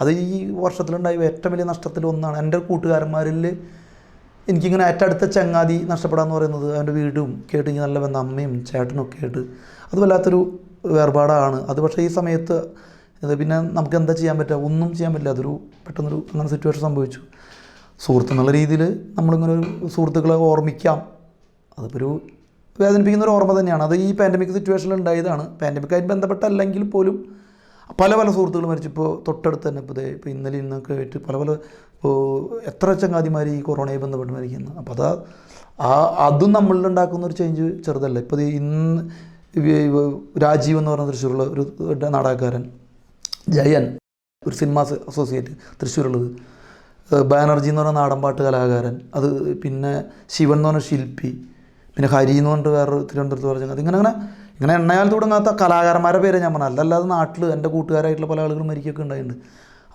അത് ഈ വർഷത്തിലുണ്ടായ ഏറ്റവും വലിയ നഷ്ടത്തിൽ ഒന്നാണ്. എൻ്റെ കൂട്ടുകാരന്മാരിൽ എനിക്കിങ്ങനെ ഏറ്റവും അടുത്ത ചങ്ങാതി നഷ്ടപ്പെടാമെന്ന് പറയുന്നത് അവൻ്റെ വീടും കേട്ട് നല്ല ബന്ധം, അമ്മയും ചേട്ടനും ഒക്കെ ആയിട്ട് അത് വല്ലാത്തൊരു വേർപാടാണ് അത്. പക്ഷേ ഈ സമയത്ത് പിന്നെ നമുക്ക് എന്താ ചെയ്യാൻ പറ്റുക? ഒന്നും ചെയ്യാൻ പറ്റില്ല. അതൊരു പെട്ടെന്നൊരു അങ്ങനെ സിറ്റുവേഷൻ സംഭവിച്ചു. സുഹൃത്ത് എന്നുള്ള രീതിയിൽ നമ്മളിങ്ങനെ ഒരു സുഹൃത്തുക്കളെ ഓർമ്മിക്കാം. അതിപ്പോൾ ഒരു വേദനിപ്പിക്കുന്ന ഒരു ഓർമ്മ തന്നെയാണ്. അത് ഈ പാൻഡമിക് സിറ്റുവേഷനിൽ ഉണ്ടായതാണ്. പാൻഡമിക്കായിട്ട് ബന്ധപ്പെട്ടല്ലെങ്കിൽ പോലും പല സുഹൃത്തുക്കൾ മരിച്ചു. ഇപ്പോൾ തൊട്ടടുത്ത് തന്നെ ഇപ്പോൾ ഇന്നലെ ഇന്നൊക്കെ ആയിട്ട് ഇപ്പോൾ എത്ര ചങ്ങാതിമാർ ഈ കൊറോണയെ ബന്ധപ്പെട്ട് മരിക്കുന്നത്. അപ്പോൾ അതും നമ്മളിലുണ്ടാക്കുന്ന ഒരു ചേഞ്ച് ചെറുതല്ല. ഇപ്പോൾ ഇന്ന് രാജീവ് എന്ന് പറഞ്ഞ തൃശ്ശൂരുള്ള ഒരു നാടകക്കാരൻ, ജയൻ ഒരു സിനിമ അസോസിയേറ്റ് തൃശ്ശൂരുള്ളത്, ബാനർജി എന്ന് പറഞ്ഞ നാടൻപാട്ട് കലാകാരൻ, അത് പിന്നെ ശിവൻ എന്ന് പറഞ്ഞ ശില്പി, പിന്നെ ഹരി എന്ന് പറഞ്ഞിട്ട് വേറൊരു തിരുവനന്തപുരത്ത് പറഞ്ഞത്. ഇങ്ങനെ എണ്ണയാൽ തുടങ്ങാത്ത കലാകാരന്മാരുടെ പേരെ ഞാൻ പറഞ്ഞത്. അല്ലാതെ നാട്ടിൽ എൻ്റെ കൂട്ടുകാരായിട്ടുള്ള പല ആളുകളും മരിക്കുകയൊക്കെ ഉണ്ടായിട്ടുണ്ട്.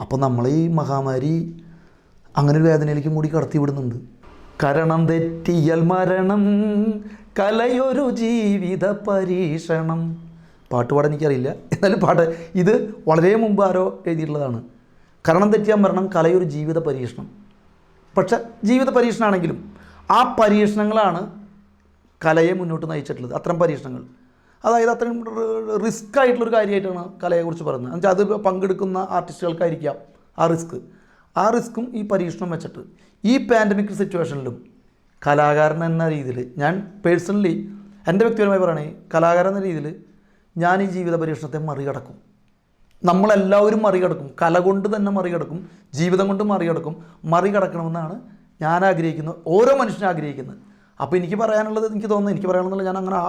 അപ്പോൾ നമ്മൾ ഈ മഹാമാരി അങ്ങനെ ഒരു വേദനയിലേക്ക് മൂടി കടത്തി വിടുന്നുണ്ട്. കരണം തെറ്റിയൽ മരണം, കലയൊരു ജീവിത പരീക്ഷണം. പാട്ട് പാടാൻ എനിക്കറിയില്ല, എന്നാലും ഇത് വളരെ മുമ്പ് ആരോ എഴുതിയിട്ടുള്ളതാണ്. കരണം തെറ്റിയാൽ മരണം, കലയൊരു ജീവിത പരീക്ഷണം. പക്ഷെ ജീവിത പരീക്ഷണമാണെങ്കിലും ആ പരീക്ഷണങ്ങളാണ് കലയെ മുന്നോട്ട് നയിച്ചിട്ടുള്ളത്. അത്തരം പരീക്ഷണങ്ങൾ, അതായത് അത്രയും റിസ്ക് ആയിട്ടുള്ളൊരു കാര്യമായിട്ടാണ് കലയെക്കുറിച്ച് പറയുന്നത്. എന്നുവെച്ചാൽ അത് പങ്കെടുക്കുന്ന ആർട്ടിസ്റ്റുകൾക്കായിരിക്കാം ആ റിസ്ക്കും ഈ പരീക്ഷണം വെച്ചിട്ട് ഈ പാൻഡമിക് സിറ്റുവേഷനിലും കലാകാരൻ എന്ന രീതിയിൽ ഞാൻ പേഴ്സണലി എൻ്റെ വ്യക്തിപരമായി പറയണേ, കലാകാരൻ എന്ന രീതിയിൽ ഞാൻ ഈ ജീവിത പരീക്ഷണത്തെ മറികടക്കും. നമ്മളെല്ലാവരും മറികടക്കും. കല കൊണ്ട് തന്നെ മറികടക്കും, ജീവിതം കൊണ്ട് മറികടക്കണമെന്നാണ് ഞാൻ ആഗ്രഹിക്കുന്നത്, ഓരോ മനുഷ്യനും ആഗ്രഹിക്കുന്നത്. അപ്പോൾ എനിക്ക് പറയാനുള്ളത്, എനിക്ക് പറയാനുള്ളത് ഞാൻ അങ്ങനെ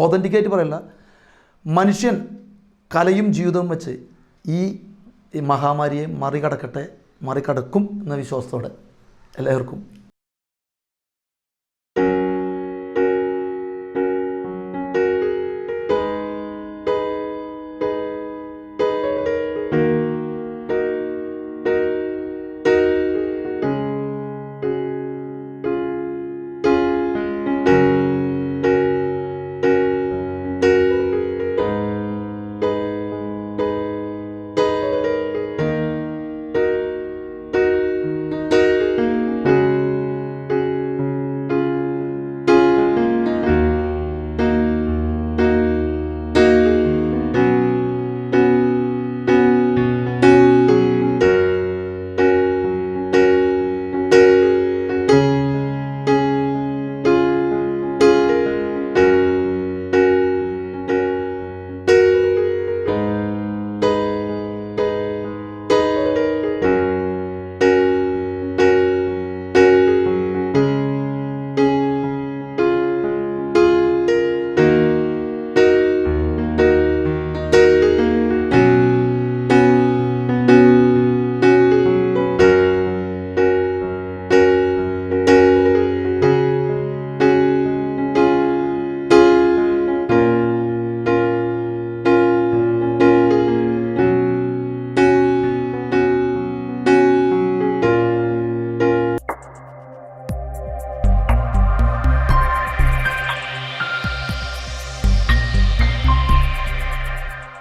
ഓതൻറ്റിക്കായിട്ട് പറയില്ല. മനുഷ്യൻ കലയും ജീവിതവും വെച്ച് ഈ മഹാമാരിയെ മറികടക്കും എന്ന വിശ്വാസത്തോടെ എല്ലാവർക്കും